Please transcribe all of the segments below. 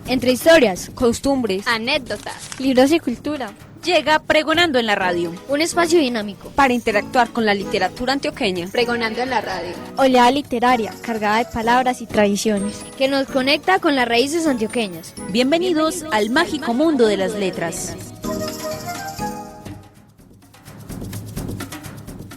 Entre historias, costumbres, anécdotas, libros y cultura. Llega Pregonando en la Radio, Un espacio dinámico para interactuar con la literatura antioqueña. Pregonando en la Radio. Oleada literaria, cargada de palabras y tradiciones, que nos conecta con las raíces antioqueñas. Bienvenidos al mágico mundo de las letras.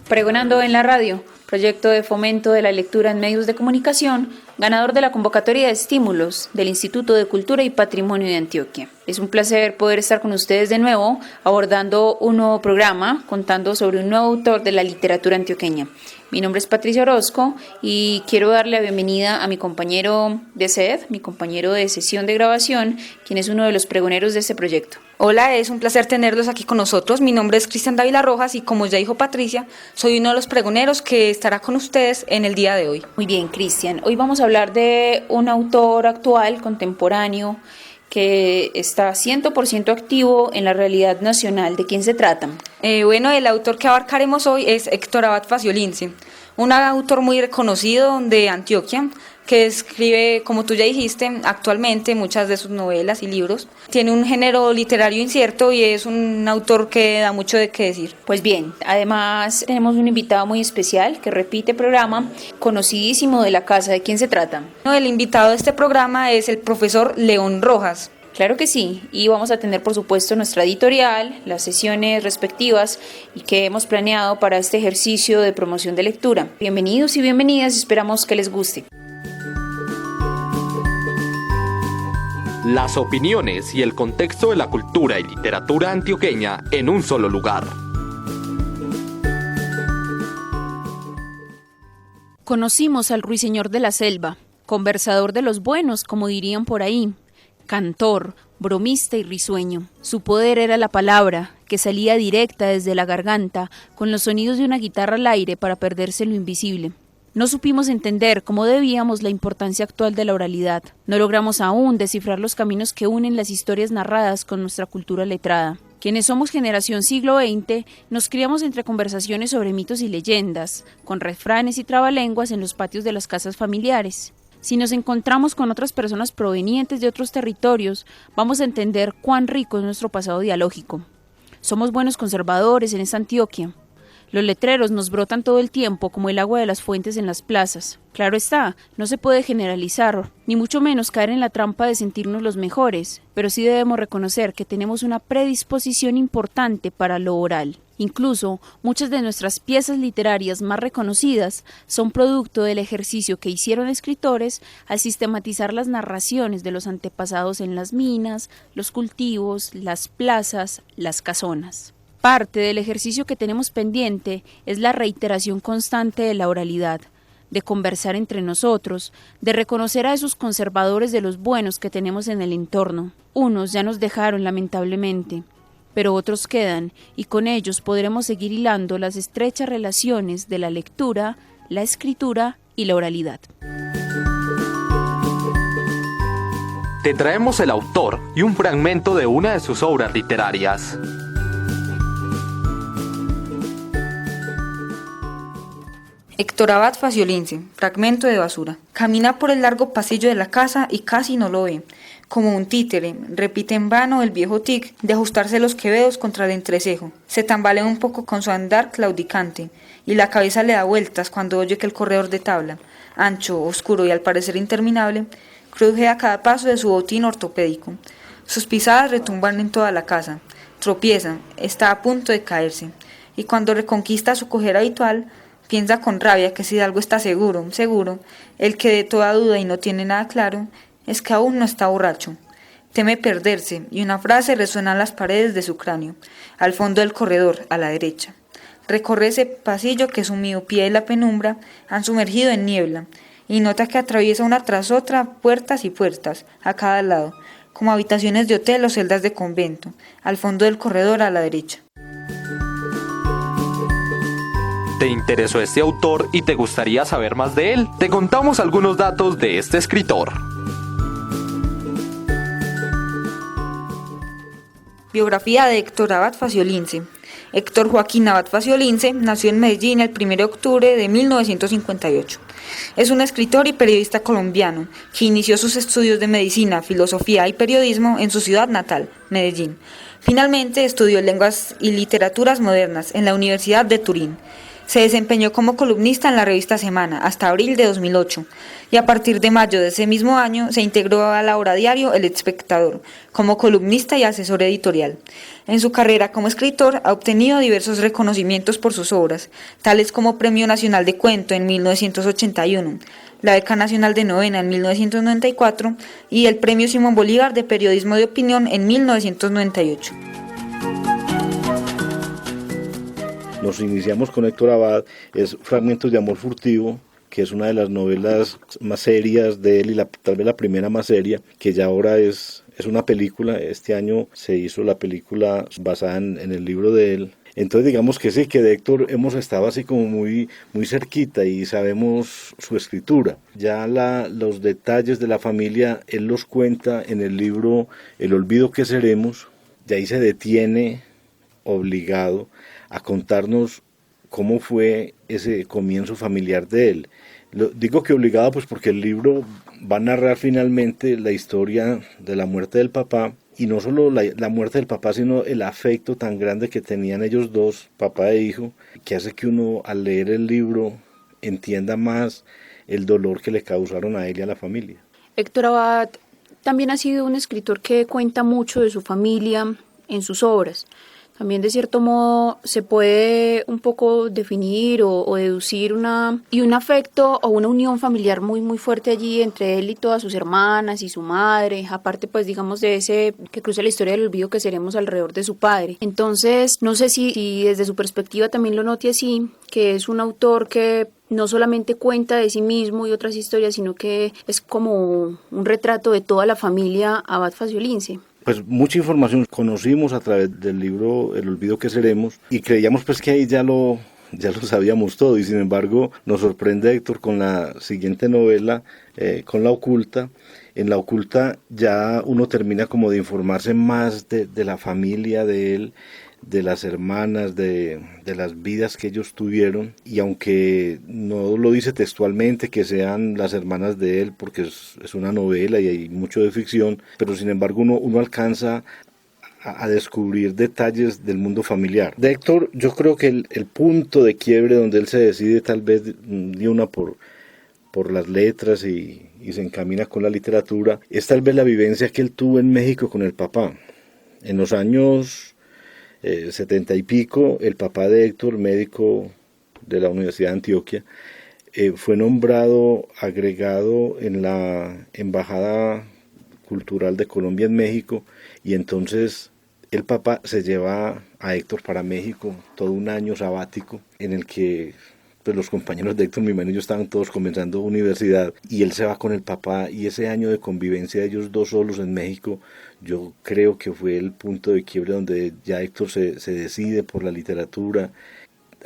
Pregonando en la Radio, proyecto de fomento de la lectura en medios de comunicación, ganador de la convocatoria de estímulos del Instituto de Cultura y Patrimonio de Antioquia. Es un placer poder estar con ustedes de nuevo, abordando un nuevo programa, contando sobre un nuevo autor de la literatura antioqueña. Mi nombre es Patricia Orozco y quiero darle la bienvenida a mi compañero de sed, mi compañero de sesión de grabación, quien es uno de los pregoneros de este proyecto. Hola, es un placer tenerlos aquí con nosotros. Mi nombre es Cristian Dávila Rojas y como ya dijo Patricia, soy uno de los pregoneros que estará con ustedes en el día de hoy. Muy bien, Cristian. Hoy vamos a hablar de un autor actual, contemporáneo, que está 100% activo en la realidad nacional. ¿De quién se trata? El autor que abarcaremos hoy es Héctor Abad Faciolince, un autor muy reconocido de Antioquia, que escribe, como tú ya dijiste, actualmente muchas de sus novelas y libros. Tiene un género literario incierto y es un autor que da mucho de qué decir. Pues bien, además tenemos un invitado muy especial que repite programa, conocidísimo de la casa. ¿De quién se trata? El invitado de este programa es el profesor León Rojas. Claro que sí, y vamos a tener por supuesto nuestra editorial, las sesiones respectivas y que hemos planeado para este ejercicio de promoción de lectura. Bienvenidos y bienvenidas, esperamos que les guste. Las opiniones y el contexto de la cultura y literatura antioqueña en un solo lugar. Conocimos al ruiseñor de la selva, conversador de los buenos, como dirían por ahí, cantor, bromista y risueño. Su poder era la palabra, que salía directa desde la garganta, con los sonidos de una guitarra al aire para perderse en lo invisible. No supimos entender como debíamos la importancia actual de la oralidad. No logramos aún descifrar los caminos que unen las historias narradas con nuestra cultura letrada. Quienes somos generación siglo XX, nos criamos entre conversaciones sobre mitos y leyendas, con refranes y trabalenguas en los patios de las casas familiares. Si nos encontramos con otras personas provenientes de otros territorios, vamos a entender cuán rico es nuestro pasado dialógico. Somos buenos conservadores en esta Antioquia. Los letreros nos brotan todo el tiempo como el agua de las fuentes en las plazas. Claro está, no se puede generalizar, ni mucho menos caer en la trampa de sentirnos los mejores, pero sí debemos reconocer que tenemos una predisposición importante para lo oral. Incluso, muchas de nuestras piezas literarias más reconocidas son producto del ejercicio que hicieron escritores al sistematizar las narraciones de los antepasados en las minas, los cultivos, las plazas, las casonas. Parte del ejercicio que tenemos pendiente es la reiteración constante de la oralidad, de conversar entre nosotros, de reconocer a esos conservadores de los buenos que tenemos en el entorno. Unos ya nos dejaron lamentablemente, pero otros quedan y con ellos podremos seguir hilando las estrechas relaciones de la lectura, la escritura y la oralidad. Te traemos el autor y un fragmento de una de sus obras literarias. Héctor Abad Faciolince, fragmento de basura. Camina por el largo pasillo de la casa y casi no lo ve. Como un títere, repite en vano el viejo tic de ajustarse los quevedos contra el entrecejo. Se tambalea un poco con su andar claudicante y la cabeza le da vueltas cuando oye que el corredor de tabla, ancho, oscuro y al parecer interminable, cruje a cada paso de su botín ortopédico. Sus pisadas retumban en toda la casa. Tropieza, está a punto de caerse y cuando reconquista su cojera habitual, piensa con rabia que si de algo está seguro, el que de toda duda y no tiene nada claro, es que aún no está borracho. Teme perderse y una frase resuena en las paredes de su cráneo, al fondo del corredor, a la derecha. Recorre ese pasillo que su miopía y la penumbra han sumergido en niebla y nota que atraviesa una tras otra puertas y puertas, a cada lado, como habitaciones de hotel o celdas de convento, al fondo del corredor a la derecha. ¿Te interesó este autor y te gustaría saber más de él? Te contamos algunos datos de este escritor. Biografía de Héctor Abad Faciolince. Héctor Joaquín Abad Faciolince nació en Medellín el 1 de octubre de 1958. Es un escritor y periodista colombiano que inició sus estudios de medicina, filosofía y periodismo en su ciudad natal, Medellín. Finalmente estudió lenguas y literaturas modernas en la Universidad de Turín. Se desempeñó como columnista en la revista Semana hasta abril de 2008 y a partir de mayo de ese mismo año se integró a la hora diario El Espectador como columnista y asesor editorial. En su carrera como escritor ha obtenido diversos reconocimientos por sus obras, tales como Premio Nacional de Cuento en 1981, la Beca Nacional de Novena en 1994 y el Premio Simón Bolívar de Periodismo de Opinión en 1998. Nos iniciamos con Héctor Abad, es Fragmentos de Amor Furtivo, que es una de las novelas más serias de él y tal vez la primera más seria, que ya ahora es una película. Este año se hizo la película basada en el libro de él. Entonces digamos que sí, que de Héctor hemos estado así como muy cerquita y sabemos su escritura. Ya los detalles de la familia él los cuenta en el libro El olvido que seremos, y ahí se detiene obligado a contarnos cómo fue ese comienzo familiar de él. Digo que obligado pues porque el libro va a narrar finalmente la historia de la muerte del papá, y no solo la muerte del papá, sino el afecto tan grande que tenían ellos dos, papá e hijo, que hace que uno al leer el libro entienda más el dolor que le causaron a él y a la familia. Héctor Abad también ha sido un escritor que cuenta mucho de su familia en sus obras. También de cierto modo se puede un poco definir o deducir un afecto o una unión familiar muy muy fuerte allí entre él y todas sus hermanas y su madre, aparte pues digamos de ese que cruza la historia del olvido que seremos alrededor de su padre. Entonces no sé si desde su perspectiva también lo note así, que es un autor que no solamente cuenta de sí mismo y otras historias, sino que es como un retrato de toda la familia Abad Faciolince. Pues mucha información conocimos a través del libro El olvido que seremos, y creíamos pues que ahí ya lo sabíamos todo, y sin embargo nos sorprende Héctor con la siguiente novela, con La Oculta. En La Oculta ya uno termina como de informarse más de la familia de él, de las hermanas, de las vidas que ellos tuvieron, y aunque no lo dice textualmente que sean las hermanas de él, porque es una novela y hay mucho de ficción, pero sin embargo uno alcanza a descubrir detalles del mundo familiar. De Héctor, yo creo que el punto de quiebre donde él se decide tal vez de una por las letras y se encamina con la literatura, es tal vez la vivencia que él tuvo en México con el papá. En los años 70 y pico, el papá de Héctor, médico de la Universidad de Antioquia, fue nombrado agregado en la Embajada Cultural de Colombia en México, y entonces el papá se lleva a Héctor para México todo un año sabático en el que pues los compañeros de Héctor, mi hermano y yo, estaban todos comenzando universidad, y él se va con el papá, y ese año de convivencia de ellos dos solos en México, yo creo que fue el punto de quiebre donde ya Héctor se decide por la literatura.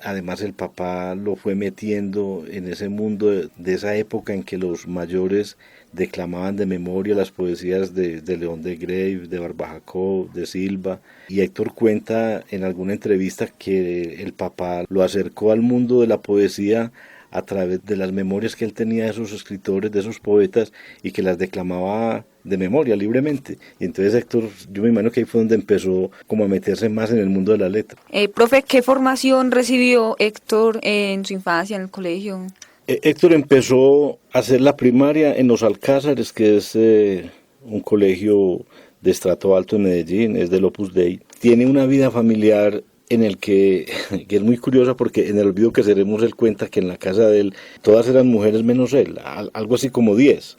Además el papá lo fue metiendo en ese mundo de esa época en que los mayores declamaban de memoria las poesías de León de Greiff, de Barbajacó, de Silva, y Héctor cuenta en alguna entrevista que el papá lo acercó al mundo de la poesía a través de las memorias que él tenía de esos escritores, de esos poetas, y que las declamaba de memoria, libremente. Y entonces Héctor, yo me imagino que ahí fue donde empezó como a meterse más en el mundo de la letra. Profe, ¿qué formación recibió Héctor en su infancia, en el colegio? Héctor empezó a hacer la primaria en Los Alcázares, que es un colegio de estrato alto en Medellín, es del Opus Dei. Tiene una vida familiar en el que es muy curiosa, porque en El olvido que seremos él cuenta que en la casa de él todas eran mujeres menos él, algo así como 10.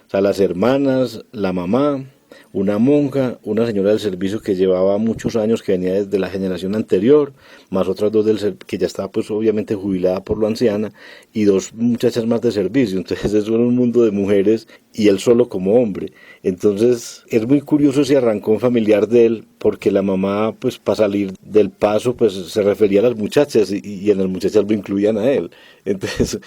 O sea, las hermanas, la mamá, una monja, una señora del servicio que llevaba muchos años, que venía desde la generación anterior, más otras dos que ya estaba pues obviamente jubilada por lo anciana, y 2 muchachas más de servicio. Entonces eso era un mundo de mujeres y él solo como hombre. Entonces es muy curioso ese arrancón familiar de él, porque la mamá pues para salir del paso pues se refería a las muchachas, y en las muchachas lo incluían a él. Entonces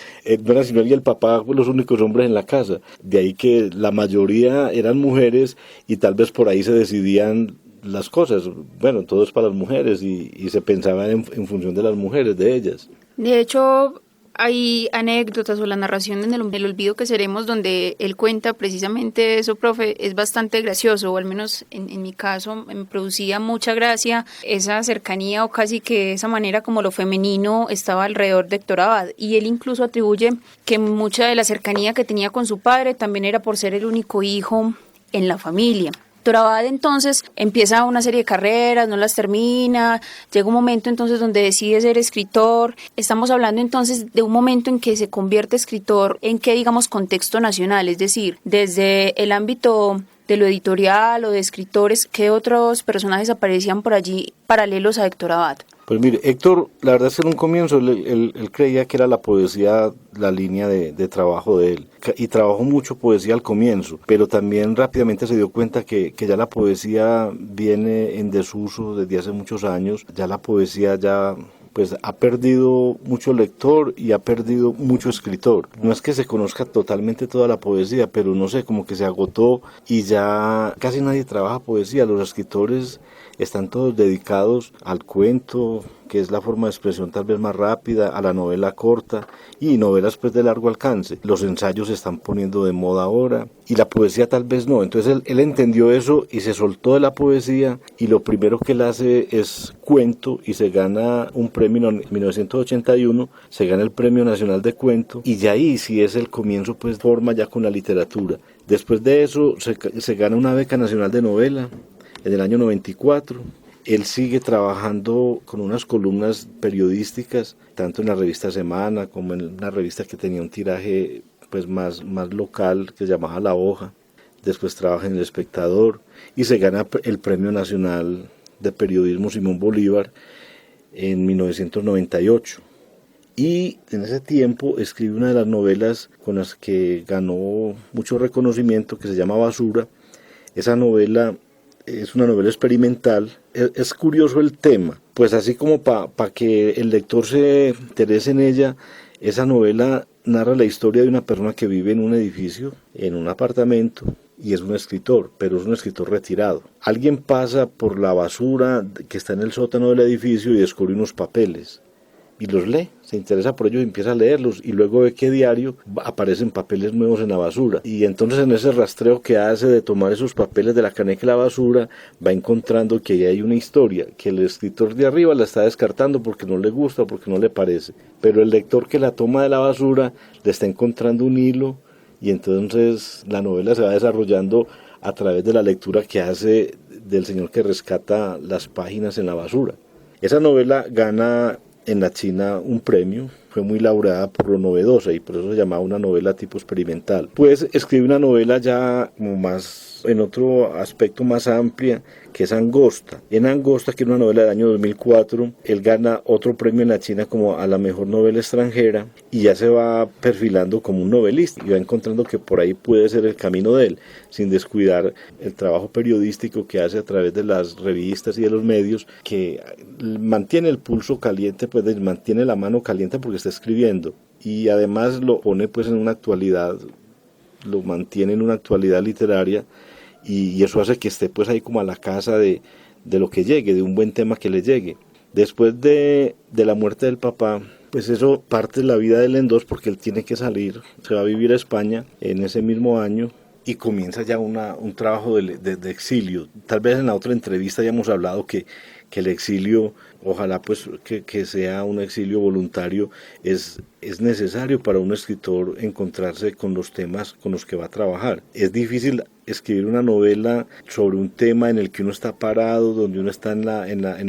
no era sino él y el papá pues, los únicos hombres en la casa. De ahí que la mayoría eran mujeres, y tal vez por ahí se decidían las cosas. Bueno, todo es para las mujeban y se pensaban en función de las mujeres, de ellas. De hecho, Hay anécdotas o la narración en el olvido que seremos donde él cuenta precisamente eso, profe, es bastante gracioso, o al menos en mi caso me producía mucha gracia esa cercanía o casi que esa manera como lo femenino estaba alrededor de Héctor Abad, y él incluso atribuye que mucha de la cercanía que tenía con su padre también era por ser el único hijo en la familia. Héctor Abad entonces empieza una serie de carreras, no las termina, llega un momento entonces donde decide ser escritor. Estamos hablando entonces de un momento en que se convierte escritor en qué, digamos, contexto nacional, es decir, desde el ámbito de lo editorial o de escritores, ¿qué otros personajes aparecían por allí paralelos a Héctor Abad? Pues mire, Héctor, la verdad es que en un comienzo él creía que era la poesía la línea de trabajo de él, y trabajó mucho poesía al comienzo, pero también rápidamente se dio cuenta que ya la poesía viene en desuso desde hace muchos años, ya la poesía ya pues ha perdido mucho lector y ha perdido mucho escritor. No es que se conozca totalmente toda la poesía, pero no sé, como que se agotó y ya casi nadie trabaja poesía. Los escritores están todos dedicados al cuento, que es la forma de expresión tal vez más rápida, a la novela corta y novelas pues de largo alcance. Los ensayos se están poniendo de moda ahora y la poesía tal vez no. Entonces él entendió eso y se soltó de la poesía, y lo primero que él hace es cuento y se gana un premio en 1981, se gana el Premio Nacional de Cuento, y ya ahí sí es el comienzo, pues forma ya con la literatura. Después de eso se gana una beca nacional de novela en el año 94. Él sigue trabajando con unas columnas periodísticas, tanto en la revista Semana como en una revista que tenía un tiraje pues más local, que se llamaba La Hoja. Después trabaja en El Espectador y se gana el Premio Nacional de Periodismo Simón Bolívar en 1998. Y en ese tiempo escribe una de las novelas con las que ganó mucho reconocimiento, que se llama Basura. Esa novela es una novela experimental. Es curioso el tema, pues así como para que el lector se interese en ella, esa novela narra la historia de una persona que vive en un edificio, en un apartamento, y es un escritor, pero es un escritor retirado. Alguien pasa por la basura que está en el sótano del edificio y descubre unos papeles, y los lee, se interesa por ellos y empieza a leerlos, y luego ve que diario aparecen papeles nuevos en la basura, y entonces en ese rastreo que hace de tomar esos papeles de la caneca de la basura, va encontrando que ahí hay una historia, que el escritor de arriba la está descartando porque no le gusta, porque no le parece, pero el lector que la toma de la basura le está encontrando un hilo, y entonces la novela se va desarrollando a través de la lectura que hace del señor que rescata las páginas en la basura. Esa novela gana en la China un premio, fue muy laureada por lo novedosa y por eso se llamaba una novela tipo experimental. Pues escribe una novela ya como más, en otro aspecto más amplia, que es Angosta. En Angosta, que es una novela del año 2004, él gana otro premio en la China como a la mejor novela extranjera, y ya se va perfilando como un novelista y va encontrando que por ahí puede ser el camino de él, sin descuidar el trabajo periodístico que hace a través de las revistas y de los medios, que mantiene el pulso caliente, pues mantiene la mano caliente porque está escribiendo, y además lo pone pues en una actualidad, lo mantiene en una actualidad literaria, y eso hace que esté pues ahí como a la casa de lo que llegue, de un buen tema que le llegue. Después de la muerte del papá, pues eso parte de la vida de él en dos, porque él tiene que salir, se va a vivir a España en ese mismo año, y comienza ya un trabajo de exilio. Tal vez en la otra entrevista ya hemos hablado que el exilio, ojalá pues que sea un exilio voluntario, es necesario para un escritor encontrarse con los temas con los que va a trabajar. Es difícil escribir una novela sobre un tema en el que uno está parado, donde uno está en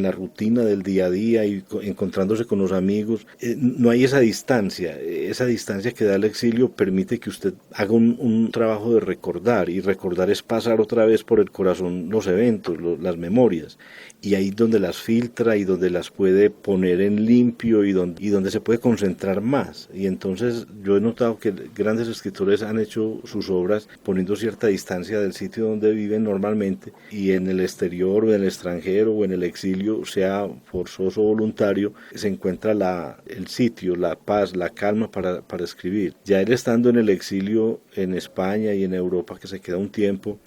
la rutina del día a día y encontrándose con los amigos. No hay esa distancia que da el exilio permite que usted haga un trabajo de recordar, y recordar es pasar otra vez por el corazón los eventos, las memorias, y ahí donde las filtra y donde las puede poner en limpio y donde se puede concentrar más. Y entonces yo he notado que grandes escritores han hecho sus obras poniendo cierta distancia del sitio donde viven normalmente, y en el exterior o en el extranjero o en el exilio, sea forzoso o voluntario, se encuentra el sitio, la paz, la calma para escribir. Ya él estando en el exilio en España y en Europa, que se queda un tiempo,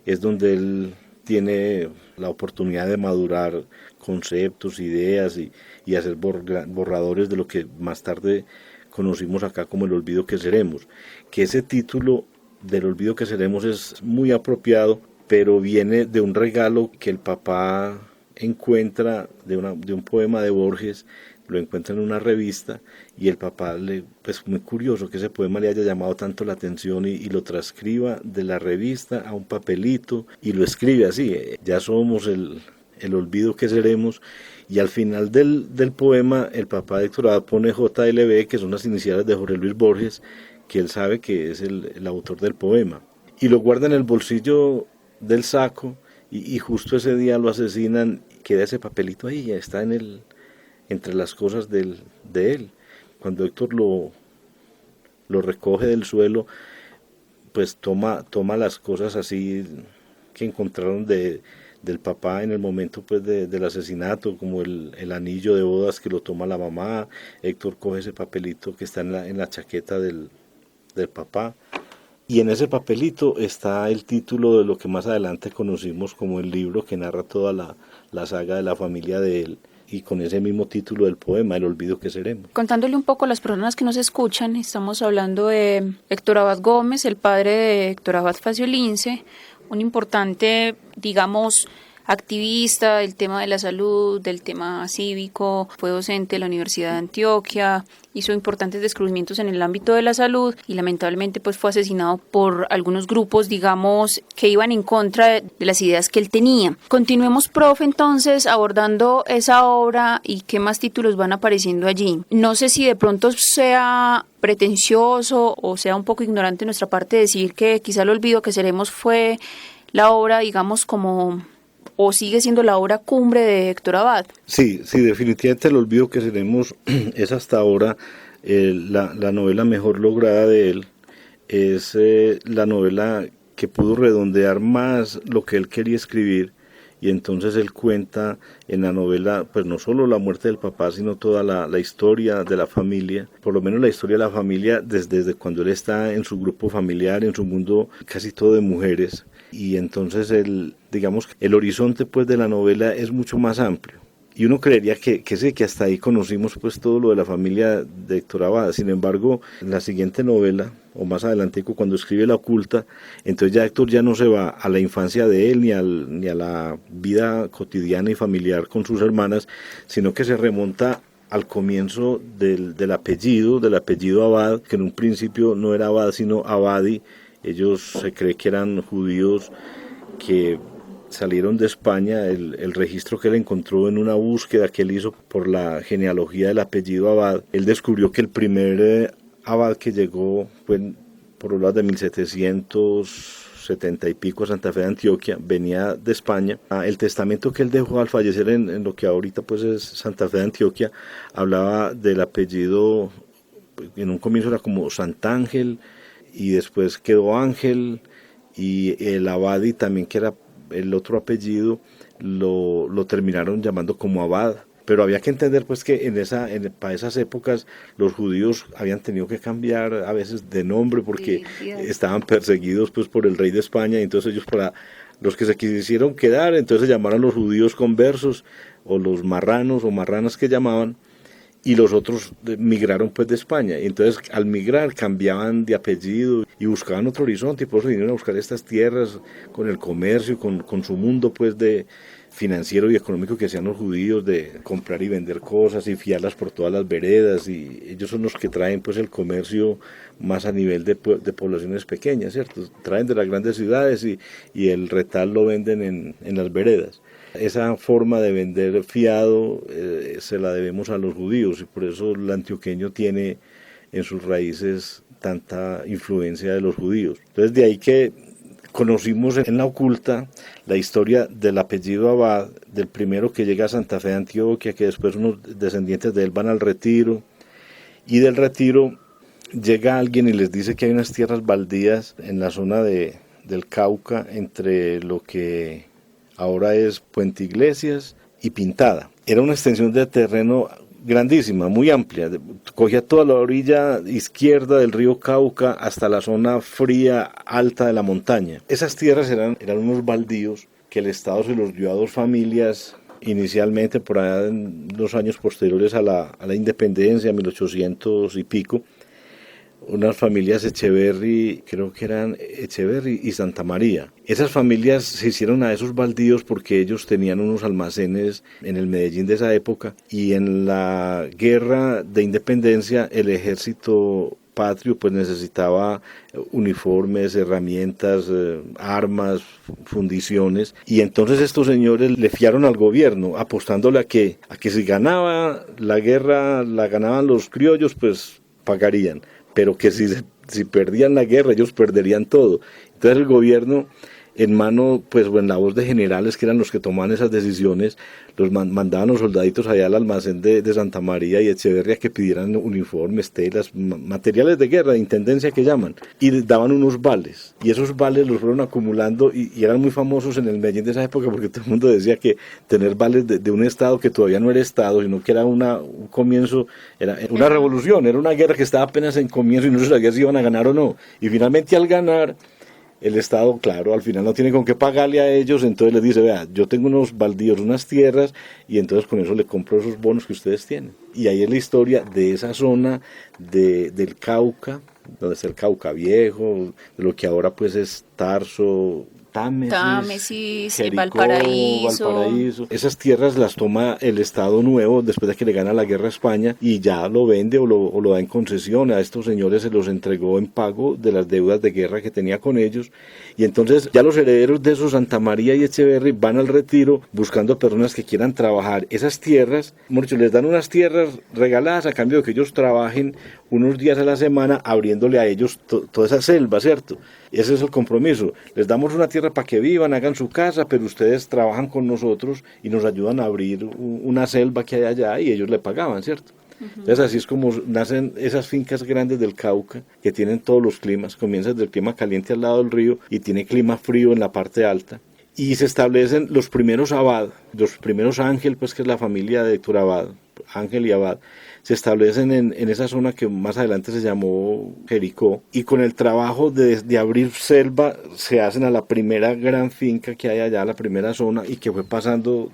es donde él tiene la oportunidad de madurar conceptos, ideas y hacer borradores de lo que más tarde conocimos acá como El olvido que seremos, que ese título del olvido que seremos es muy apropiado, pero viene de un regalo que el papá encuentra de un poema de Borges, lo encuentra en una revista y el papá pues muy curioso que ese poema le haya llamado tanto la atención y lo transcriba de la revista a un papelito y lo escribe así, ya somos el olvido que seremos, y al final del poema el papá de Héctor Abad pone JLB, que son las iniciales de Jorge Luis Borges, que él sabe que es el autor del poema, y lo guarda en el bolsillo del saco, y justo ese día lo asesinan, queda ese papelito ahí, ya está entre las cosas de él. Cuando Héctor lo recoge del suelo, pues toma las cosas así que encontraron del papá en el momento pues del asesinato, como el anillo de bodas que lo toma la mamá. Héctor coge ese papelito que está en la chaqueta del papá, y en ese papelito está el título de lo que más adelante conocimos como el libro que narra toda la saga de la familia de él, y con ese mismo título del poema, El olvido que seremos. Contándole un poco a las personas que nos escuchan, estamos hablando de Héctor Abad Gómez, el padre de Héctor Abad Faciolince, un importante, digamos, activista del tema de la salud, del tema cívico, fue docente de la Universidad de Antioquia, hizo importantes descubrimientos en el ámbito de la salud y lamentablemente pues fue asesinado por algunos grupos, digamos, que iban en contra de las ideas que él tenía. Continuemos, profe, entonces abordando esa obra y qué más títulos van apareciendo allí. No sé si de pronto sea pretencioso o sea un poco ignorante de nuestra parte decir que quizá El olvido que seremos fue la obra, digamos, como o sigue siendo la obra cumbre de Héctor Abad. Sí, definitivamente El olvido que seremos es hasta ahora la novela mejor lograda de él, es la novela que pudo redondear más lo que él quería escribir, y entonces él cuenta en la novela pues no solo la muerte del papá, sino toda la historia de la familia, por lo menos la historia de la familia desde cuando él está en su grupo familiar, en su mundo casi todo de mujeres, y entonces digamos el horizonte pues de la novela es mucho más amplio. Y uno creería que hasta ahí conocimos pues todo lo de la familia de Héctor Abad. Sin embargo, en la siguiente novela, o más adelante cuando escribe La oculta, entonces ya Héctor ya no se va a la infancia de él ni a la vida cotidiana y familiar con sus hermanas, sino que se remonta al comienzo del apellido Abad, que en un principio no era Abad sino Abadi. Ellos se cree que eran judíos que salieron de España. El registro que él encontró en una búsqueda que él hizo por la genealogía del apellido Abad, él descubrió que el primer Abad que llegó fue por los lados de 1770 y pico a Santa Fe de Antioquia, venía de España. El testamento que él dejó al fallecer en lo que ahorita pues es Santa Fe de Antioquia, hablaba del apellido, en un comienzo era como Santángel, y después quedó Ángel, y el Abadi también, que era el otro apellido, lo terminaron llamando como Abad. Pero había que entender pues que para esas épocas los judíos habían tenido que cambiar a veces de nombre porque estaban perseguidos pues por el rey de España, y entonces ellos, para los que se quisieron quedar, entonces llamaron a los judíos conversos, o los marranos o marranas que llamaban, y los otros migraron pues de España, y entonces al migrar cambiaban de apellido y buscaban otro horizonte, y por eso vinieron a buscar estas tierras con el comercio, con su mundo pues de financiero y económico que hacían los judíos, de comprar y vender cosas y fiarlas por todas las veredas, y ellos son los que traen pues el comercio más a nivel de poblaciones pequeñas, ¿cierto? Traen de las grandes ciudades y el retal lo venden en las veredas. Esa forma de vender fiado se la debemos a los judíos, y por eso el antioqueño tiene en sus raíces tanta influencia de los judíos. Entonces de ahí que conocimos en La oculta la historia del apellido Abad, del primero que llega a Santa Fe de Antioquia, que después unos descendientes de él van al Retiro, y del Retiro llega alguien y les dice que hay unas tierras baldías en la zona del Cauca, entre lo que ahora es Puente Iglesias y Pintada. Era una extensión de terreno grandísima, muy amplia, cogía toda la orilla izquierda del río Cauca hasta la zona fría alta de la montaña. Esas tierras eran unos baldíos que el Estado se los dio a dos familias inicialmente por allá en los años posteriores a la independencia, 1800 y pico, unas familias Echeverry, creo que eran Echeverry y Santa María. Esas familias se hicieron a esos baldíos porque ellos tenían unos almacenes en el Medellín de esa época, y en la guerra de independencia el ejército patrio pues necesitaba uniformes, herramientas, armas, fundiciones, y entonces estos señores le fiaron al gobierno apostándole a que si ganaba la guerra, la ganaban los criollos, pues pagarían, pero que si perdían la guerra ellos perderían todo. Entonces el gobierno, en mano, pues en la voz de generales que eran los que tomaban esas decisiones, los mandaban los soldaditos allá al almacén de Santa María y Echeverría que pidieran uniformes, telas, materiales de guerra, de intendencia que llaman, y les daban unos vales, y esos vales los fueron acumulando y eran muy famosos en el Medellín de esa época porque todo el mundo decía que tener vales de un estado que todavía no era estado, sino que era un comienzo, era una revolución, era una guerra que estaba apenas en comienzo y no se sabía si iban a ganar o no, y finalmente al ganar, el Estado, claro, al final no tiene con qué pagarle a ellos, entonces les dice, vea, yo tengo unos baldíos, unas tierras, y entonces con eso le compro esos bonos que ustedes tienen. Y ahí es la historia de esa zona del Cauca, donde está el Cauca Viejo, de lo que ahora pues es Tarso, Támesis, Jericó, Valparaíso. Esas tierras las toma el Estado Nuevo después de que le gana la guerra a España y ya lo vende o lo da en concesión. A estos señores se los entregó en pago de las deudas de guerra que tenía con ellos. Y entonces ya los herederos de esos, Santa María y Echeverry, van al retiro buscando personas que quieran trabajar esas tierras. Muchos les dan unas tierras regaladas a cambio de que ellos trabajen unos días a la semana abriéndole a ellos toda esa selva, ¿cierto? Ese es el compromiso. Les damos una tierra para que vivan, hagan su casa, pero ustedes trabajan con nosotros y nos ayudan a abrir una selva que hay allá, y ellos le pagaban, ¿cierto? Entonces así es como nacen esas fincas grandes del Cauca, que tienen todos los climas. Comienza desde el clima caliente al lado del río y tiene clima frío en la parte alta. Y se establecen los primeros Abad, los primeros Ángel, pues que es la familia de Héctor Abad, Ángel y Abad, se establecen en esa zona que más adelante se llamó Jericó, y con el trabajo de abrir selva se hacen a la primera gran finca que hay allá, la primera zona, y que fue pasando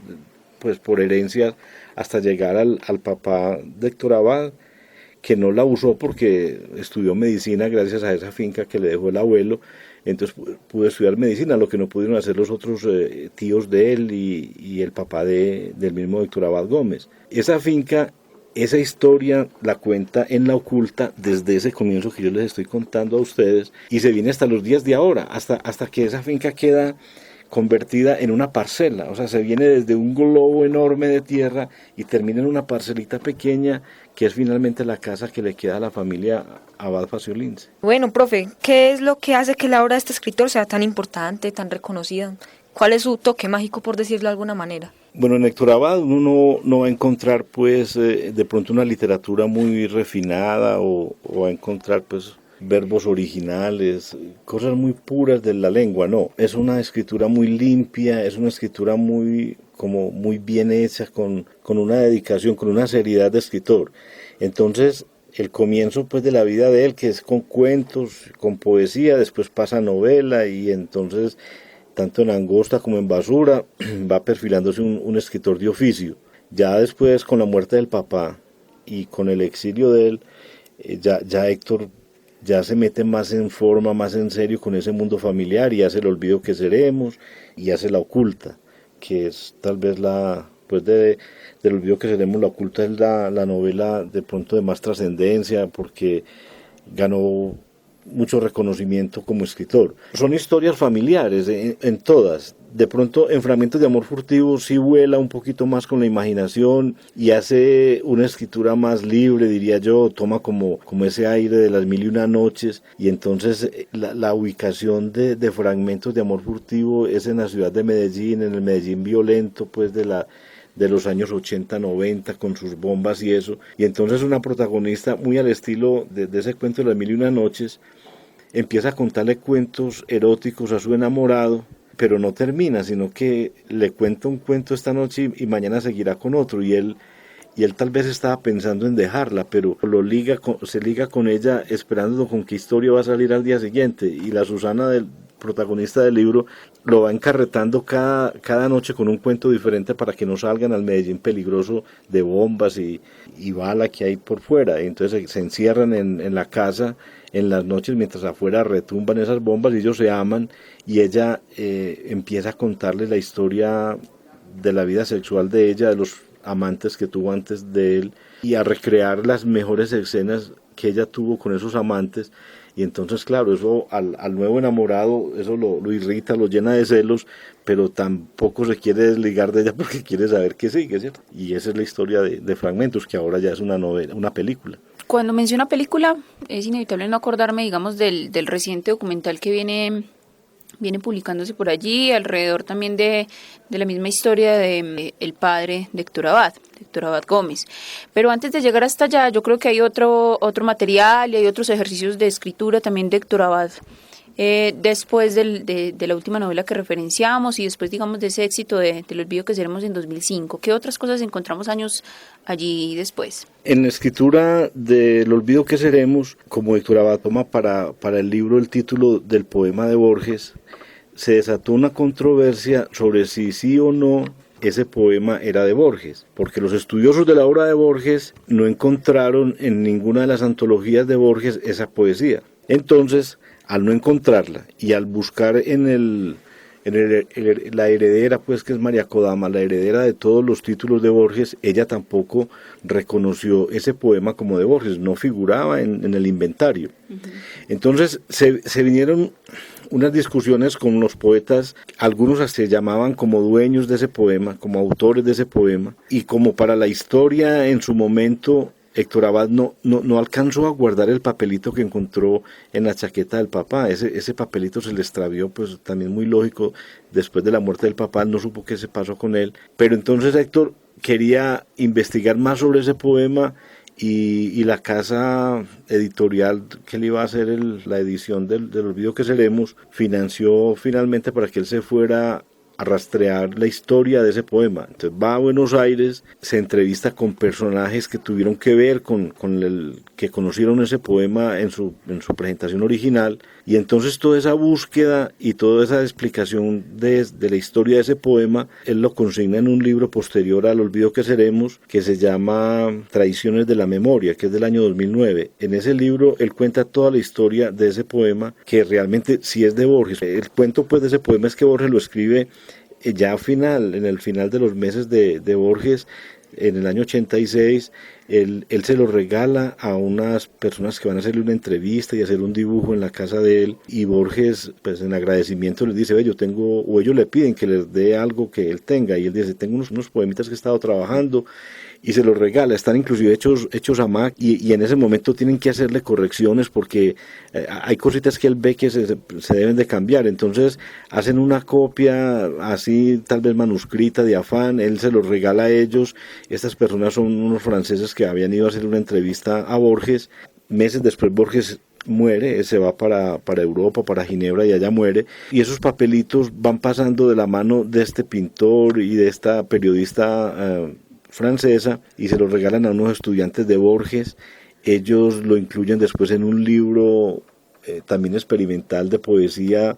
pues por herencias hasta llegar al papá de Héctor Abad, que no la usó porque estudió medicina gracias a esa finca que le dejó el abuelo. Entonces pudo estudiar medicina, lo que no pudieron hacer los otros tíos de él y el papá del mismo Héctor Abad Gómez. Esa finca, esa historia la cuenta en La Oculta desde ese comienzo que yo les estoy contando a ustedes, y se viene hasta los días de ahora, hasta que esa finca queda convertida en una parcela. O sea, se viene desde un globo enorme de tierra y termina en una parcelita pequeña que es finalmente la casa que le queda a la familia Abad Faciolince. Bueno, profe, ¿qué es lo que hace que la obra de este escritor sea tan importante, tan reconocida? ¿Cuál es su toque mágico, por decirlo de alguna manera? Bueno, en Héctor Abad uno no va a encontrar pues de pronto una literatura muy refinada o va a encontrar pues verbos originales, cosas muy puras de la lengua, no. Es una escritura muy limpia, es una escritura muy bien hecha, con una dedicación, con una seriedad de escritor. Entonces, el comienzo pues de la vida de él, que es con cuentos, con poesía, después pasa a novela, y entonces, tanto en Angosta como en Basura, va perfilándose un escritor de oficio. Ya después, con la muerte del papá y con el exilio de él, ya Héctor ya se mete más en forma, más en serio con ese mundo familiar, y hace El olvido que seremos, y hace La Oculta, que es tal vez del olvido que seremos, La Oculta es la novela de pronto de más trascendencia, porque ganó mucho reconocimiento como escritor. Son historias familiares en todas. De pronto en Fragmentos de amor furtivo sí vuela un poquito más con la imaginación y hace una escritura más libre, diría yo, toma como ese aire de Las mil y una noches, y entonces la ubicación de Fragmentos de amor furtivo es en la ciudad de Medellín, en el Medellín violento pues de los años 80, 90, con sus bombas y eso, y entonces una protagonista muy al estilo de ese cuento de Las mil y una noches empieza a contarle cuentos eróticos a su enamorado, pero no termina, sino que le cuenta un cuento esta noche y mañana seguirá con otro, y él tal vez estaba pensando en dejarla, pero se liga con ella esperando con qué historia va a salir al día siguiente, y la Susana protagonista del libro, lo va encarretando cada noche con un cuento diferente para que no salgan al Medellín peligroso de bombas y bala que hay por fuera. Entonces se encierran en la casa en las noches mientras afuera retumban esas bombas y ellos se aman, y ella empieza a contarles la historia de la vida sexual de ella, de los amantes que tuvo antes de él, y a recrear las mejores escenas que ella tuvo con esos amantes. Y entonces, claro, eso al nuevo enamorado, eso lo irrita, lo llena de celos, pero tampoco se quiere desligar de ella porque quiere saber qué sigue, ¿cierto? Y esa es la historia de Fragmentos, que ahora ya es una novela, una película. Cuando menciona película, es inevitable no acordarme, digamos, del reciente documental que viene publicándose por allí, alrededor también de la misma historia de el padre de Héctor Abad Gómez. Pero antes de llegar hasta allá, yo creo que hay otro material y hay otros ejercicios de escritura también de Héctor Abad, después de la última novela que referenciamos y después, digamos, de ese éxito del olvido que seremos en 2005. ¿Qué otras cosas encontramos años allí después? En la escritura del olvido que seremos, como Héctor Abad toma para el libro el título del poema de Borges, se desató una controversia sobre si sí o no ese poema era de Borges, porque los estudiosos de la obra de Borges no encontraron en ninguna de las antologías de Borges esa poesía. Entonces, al no encontrarla y al buscar la heredera, pues, que es María Kodama, la heredera de todos los títulos de Borges, ella tampoco reconoció ese poema como de Borges, no figuraba en el inventario. Uh-huh. Entonces se vinieron unas discusiones con los poetas, algunos se llamaban como dueños de ese poema, como autores de ese poema, y como para la historia en su momento, Héctor Abad no alcanzó a guardar el papelito que encontró en la chaqueta del papá. Ese papelito se le extravió, pues también muy lógico, después de la muerte del papá, no supo qué se pasó con él. Pero entonces Héctor quería investigar más sobre ese poema, y la casa editorial que le iba a hacer la edición del olvido que seremos, financió finalmente para que él se fuera a rastrear la historia de ese poema. Entonces va a Buenos Aires, se entrevista con personajes que tuvieron que ver con el que conocieron ese poema en su presentación original, y entonces toda esa búsqueda y toda esa explicación de la historia de ese poema, él lo consigna en un libro posterior al olvido que seremos, que se llama Traiciones de la Memoria, que es del año 2009. En ese libro él cuenta toda la historia de ese poema, que realmente sí es de Borges. El cuento, pues, de ese poema es que Borges lo escribe ya en el final de los meses de Borges, en el año 86, él se lo regala a unas personas que van a hacerle una entrevista y hacer un dibujo en la casa de él, y Borges, pues en agradecimiento, les dice: yo tengo, o ellos le piden que les dé algo que él tenga, y él dice: tengo unos poemitas que he estado trabajando, y se los regala. Están inclusive hechos a Mac, y en ese momento tienen que hacerle correcciones porque hay cositas que él ve que se deben de cambiar. Entonces hacen una copia así, tal vez manuscrita, de afán, él se los regala a ellos. Estas personas son unos franceses que habían ido a hacer una entrevista a Borges. Meses después Borges muere, se va para Europa, para Ginebra, y allá muere, y esos papelitos van pasando de la mano de este pintor y de esta periodista francesa, y se los regalan a unos estudiantes de Borges. Ellos lo incluyen después en un libro también experimental de poesía,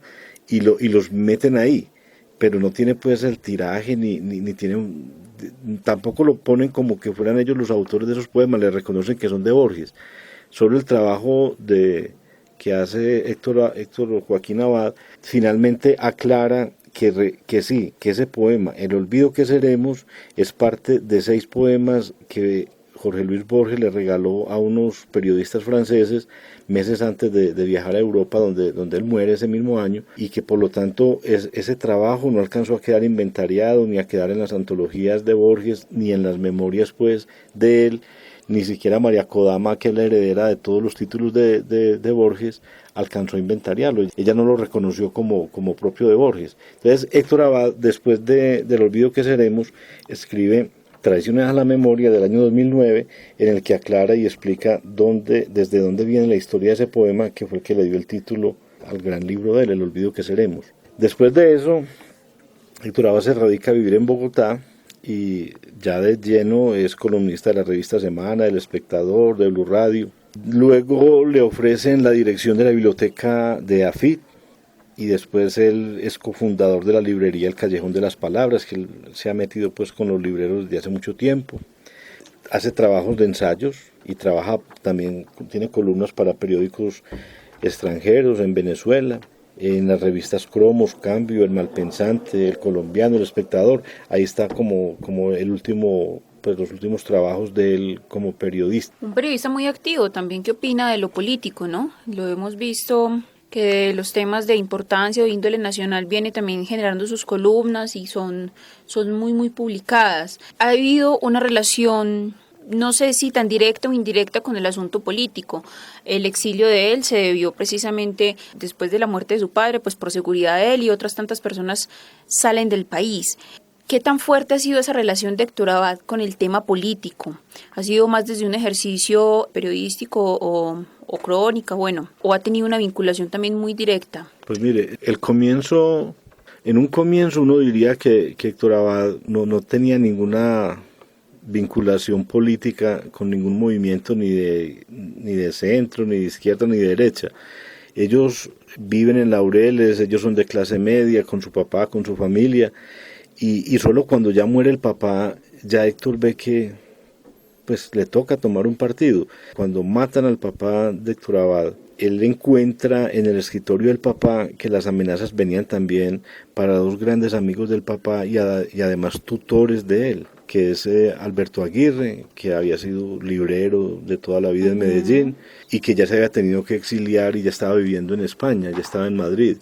y los meten ahí, pero no tiene, pues, el tiraje ni tiene tampoco lo ponen como que fueran ellos los autores de esos poemas, le reconocen que son de Borges. Solo el trabajo que hace Héctor Joaquín Abad finalmente aclara que sí, que ese poema, El olvido que seremos, es parte de 6 poemas que Jorge Luis Borges le regaló a unos periodistas franceses meses antes de viajar a Europa, donde él muere ese mismo año, y que por lo tanto ese trabajo no alcanzó a quedar inventariado, ni a quedar en las antologías de Borges, ni en las memorias, pues, de él. Ni siquiera María Kodama, que es la heredera de todos los títulos de Borges, alcanzó a inventariarlo. Ella no lo reconoció como propio de Borges. Entonces Héctor Abad, después del olvido que seremos, escribe Traiciones a la Memoria, del año 2009, en el que aclara y explica desde dónde viene la historia de ese poema, que fue el que le dio el título al gran libro de él, El olvido que seremos. Después de eso, Héctor Abad se radica a vivir en Bogotá, y ya de lleno es columnista de la revista Semana, del Espectador, de Blue Radio. Luego le ofrecen la dirección de la biblioteca de AFIT, y después él es cofundador de la librería El Callejón de las Palabras, que él se ha metido pues con los libreros desde hace mucho tiempo. Hace trabajos de ensayos y trabaja también, tiene columnas para periódicos extranjeros en Venezuela, en las revistas Cromos, Cambio, El Malpensante, El Colombiano, El Espectador. Ahí está como el último, pues los últimos trabajos de él como periodista. Un periodista muy activo también que opina de lo político, ¿no? Lo hemos visto que de los temas de importancia o índole nacional viene también generando sus columnas y son muy publicadas. Ha habido una relación, no sé si tan directa o indirecta, con el asunto político. El exilio de él se debió precisamente después de la muerte de su padre, pues por seguridad de él, y otras tantas personas salen del país. ¿Qué tan fuerte ha sido esa relación de Héctor Abad con el tema político? ¿Ha sido más desde un ejercicio periodístico o crónica, o ha tenido una vinculación también muy directa? Pues mire, en un comienzo uno diría que Héctor Abad no tenía ninguna vinculación política con ningún movimiento ni de centro, ni de izquierda, ni de derecha. Ellos viven en Laureles, ellos son de clase media, con su papá, con su familia, y solo cuando ya muere el papá, ya Héctor ve que pues le toca tomar un partido. Cuando matan al papá de Héctor Abad, él encuentra en el escritorio del papá que las amenazas venían también para dos grandes amigos del papá y además tutores de él, que es Alberto Aguirre, que había sido librero de toda la vida en Medellín y que ya se había tenido que exiliar y ya estaba viviendo en España, ya estaba en Madrid.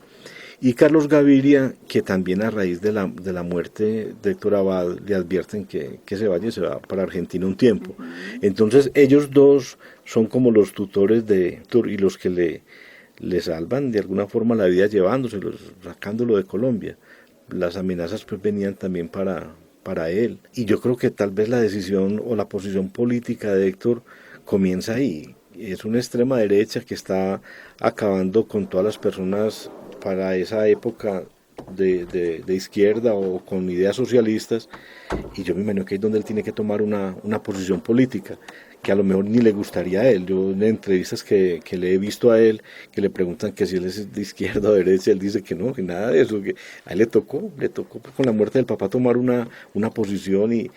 Y Carlos Gaviria, que también a raíz de la muerte de Héctor Abad le advierten que se vaya y se va para Argentina un tiempo. Entonces ellos dos son como los tutores de Héctor y los que le salvan de alguna forma la vida llevándoselo, sacándolo de Colombia. Las amenazas pues venían también para él. Y yo creo que tal vez la decisión o la posición política de Héctor comienza ahí. Es una extrema derecha que está acabando con todas las personas para esa época de izquierda o con ideas socialistas, y yo me imagino que es donde él tiene que tomar una posición política que a lo mejor ni le gustaría a él. Yo en entrevistas que le he visto a él, que le preguntan que si él es de izquierda o derecha, él dice que no, que nada de eso, que a él le tocó con la muerte del papá tomar una posición y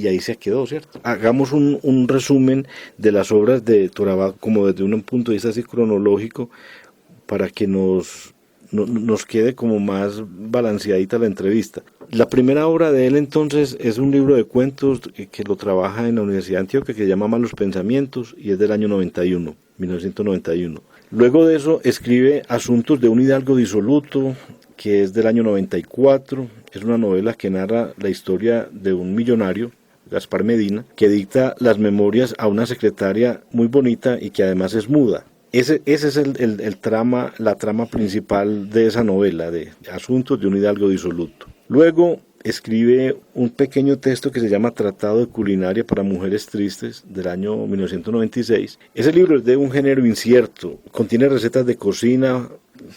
ahí se quedó, ¿cierto? Hagamos un resumen de las obras de Héctor Abad como desde un punto de vista así cronológico para que nos quede como más balanceadita la entrevista. La primera obra de él entonces es un libro de cuentos que lo trabaja en la Universidad de Antioquia, que se llama Malos Pensamientos, y es del año 1991. Luego de eso escribe Asuntos de un Hidalgo Disoluto, que es del año 94. Es una novela que narra la historia de un millonario, Gaspar Medina, que dicta las memorias a una secretaria muy bonita y que además es muda. Ese es la trama principal de esa novela, de Asuntos de un Hidalgo Disoluto. Luego escribe un pequeño texto que se llama Tratado de Culinaria para Mujeres Tristes, del año 1996. Ese libro es de un género incierto, contiene recetas de cocina,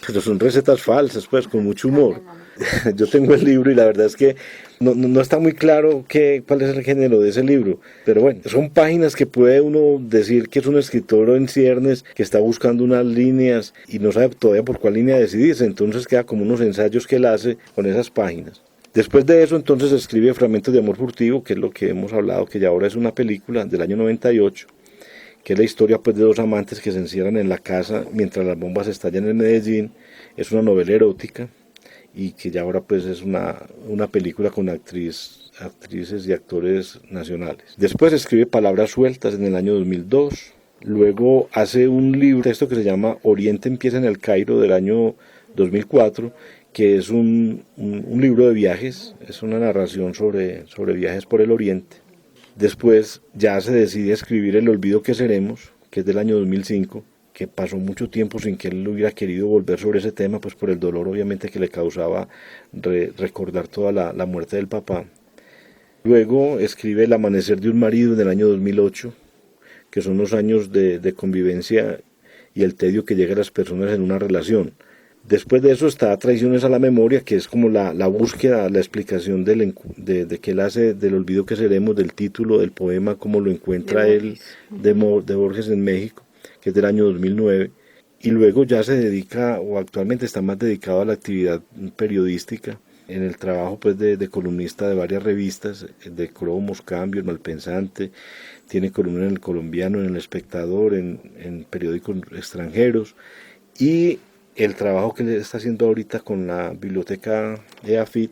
pero son recetas falsas, pues, con mucho humor. Yo tengo el libro y la verdad es que no está muy claro cuál es el género de ese libro, pero bueno, son páginas que puede uno decir que es un escritor en ciernes que está buscando unas líneas y no sabe todavía por cuál línea decidirse, entonces queda como unos ensayos que él hace con esas páginas. Después de eso entonces escribe Fragmentos de Amor Furtivo, que es lo que hemos hablado, que ya ahora es una película del año 98, que es la historia pues de dos amantes que se encierran en la casa mientras las bombas estallan en Medellín. Es una novela erótica y que ya ahora pues es una película con actrices y actores nacionales. Después escribe Palabras Sueltas en el año 2002, luego hace un libro, texto que se llama Oriente empieza en el Cairo, del año 2004, que es un libro de viajes, es una narración sobre viajes por el Oriente. Después ya se decide escribir El olvido que seremos, que es del año 2005, que pasó mucho tiempo sin que él hubiera querido volver sobre ese tema, pues por el dolor obviamente que le causaba recordar toda la muerte del papá. Luego escribe El amanecer de un marido en el año 2008, que son los años de convivencia y el tedio que llega a las personas en una relación. Después de eso está Traiciones a la memoria, que es como la búsqueda, la explicación de que él hace del olvido que seremos, del título del poema, como lo encuentra él de Borges en México, que es del año 2009. y luego ya se dedica, o actualmente está más dedicado a la actividad periodística, en el trabajo pues de columnista de varias revistas, de Cromos, Cambio, El Malpensante, tiene columna en El Colombiano, en El Espectador, en periódicos extranjeros, y el trabajo que le está haciendo ahorita con la biblioteca EAFIT,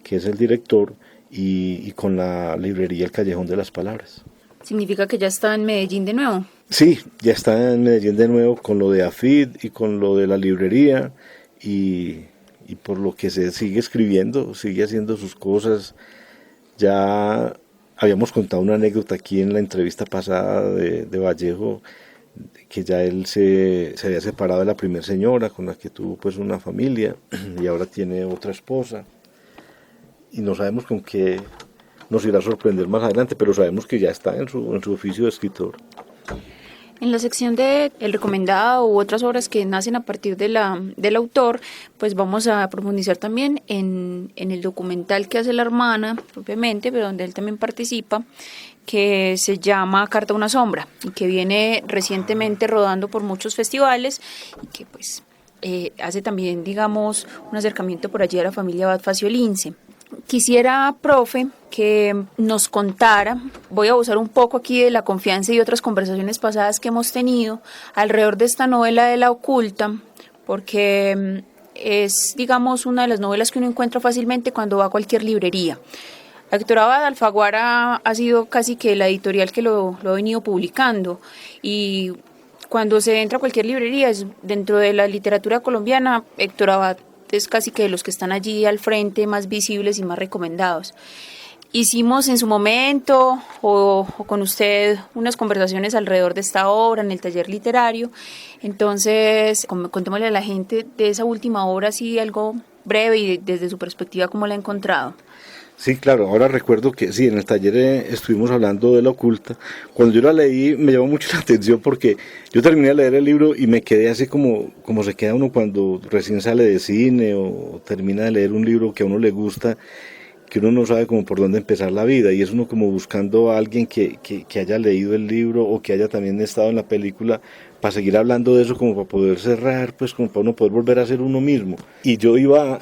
que es el director, y con la librería El Callejón de las Palabras. ¿Significa que ya está en Medellín de nuevo? Sí, ya está en Medellín de nuevo con lo de AFIT y con lo de la librería, y por lo que se sigue escribiendo, sigue haciendo sus cosas. Ya habíamos contado una anécdota aquí en la entrevista pasada de Vallejo, que ya él se había separado de la primera señora con la que tuvo pues una familia, y ahora tiene otra esposa, y no sabemos con qué nos irá a sorprender más adelante, pero sabemos que ya está en su oficio de escritor. En la sección de El Recomendado u otras obras que nacen a partir del autor, pues vamos a profundizar también en el documental que hace la hermana propiamente, pero donde él también participa, que se llama Carta a una sombra, y que viene recientemente rodando por muchos festivales, y que pues hace también, digamos, un acercamiento por allí a la familia Abad Faciolince. Quisiera, profe, que nos contara, voy a usar un poco aquí de la confianza y otras conversaciones pasadas que hemos tenido alrededor de esta novela de La Oculta, porque es, digamos, una de las novelas que uno encuentra fácilmente cuando va a cualquier librería. La Héctor Abad Alfaguara ha sido casi que la editorial que lo ha venido publicando, y cuando se entra a cualquier librería, es dentro de la literatura colombiana, Héctor Abad es casi que de los que están allí al frente, más visibles y más recomendados. Hicimos en su momento, o con usted, unas conversaciones alrededor de esta obra en el taller literario. Entonces, contémosle a la gente de esa última obra, así algo breve y desde su perspectiva, ¿cómo la ha encontrado? Sí, claro, ahora recuerdo que sí, en el taller estuvimos hablando de La Oculta. Cuando yo la leí me llamó mucho la atención, porque yo terminé de leer el libro y me quedé así como se queda uno cuando recién sale de cine o termina de leer un libro que a uno le gusta, que uno no sabe como por dónde empezar la vida, y es uno como buscando a alguien que haya leído el libro o que haya también estado en la película, para seguir hablando de eso, como para poder cerrar, pues como para uno poder volver a ser uno mismo. Y yo iba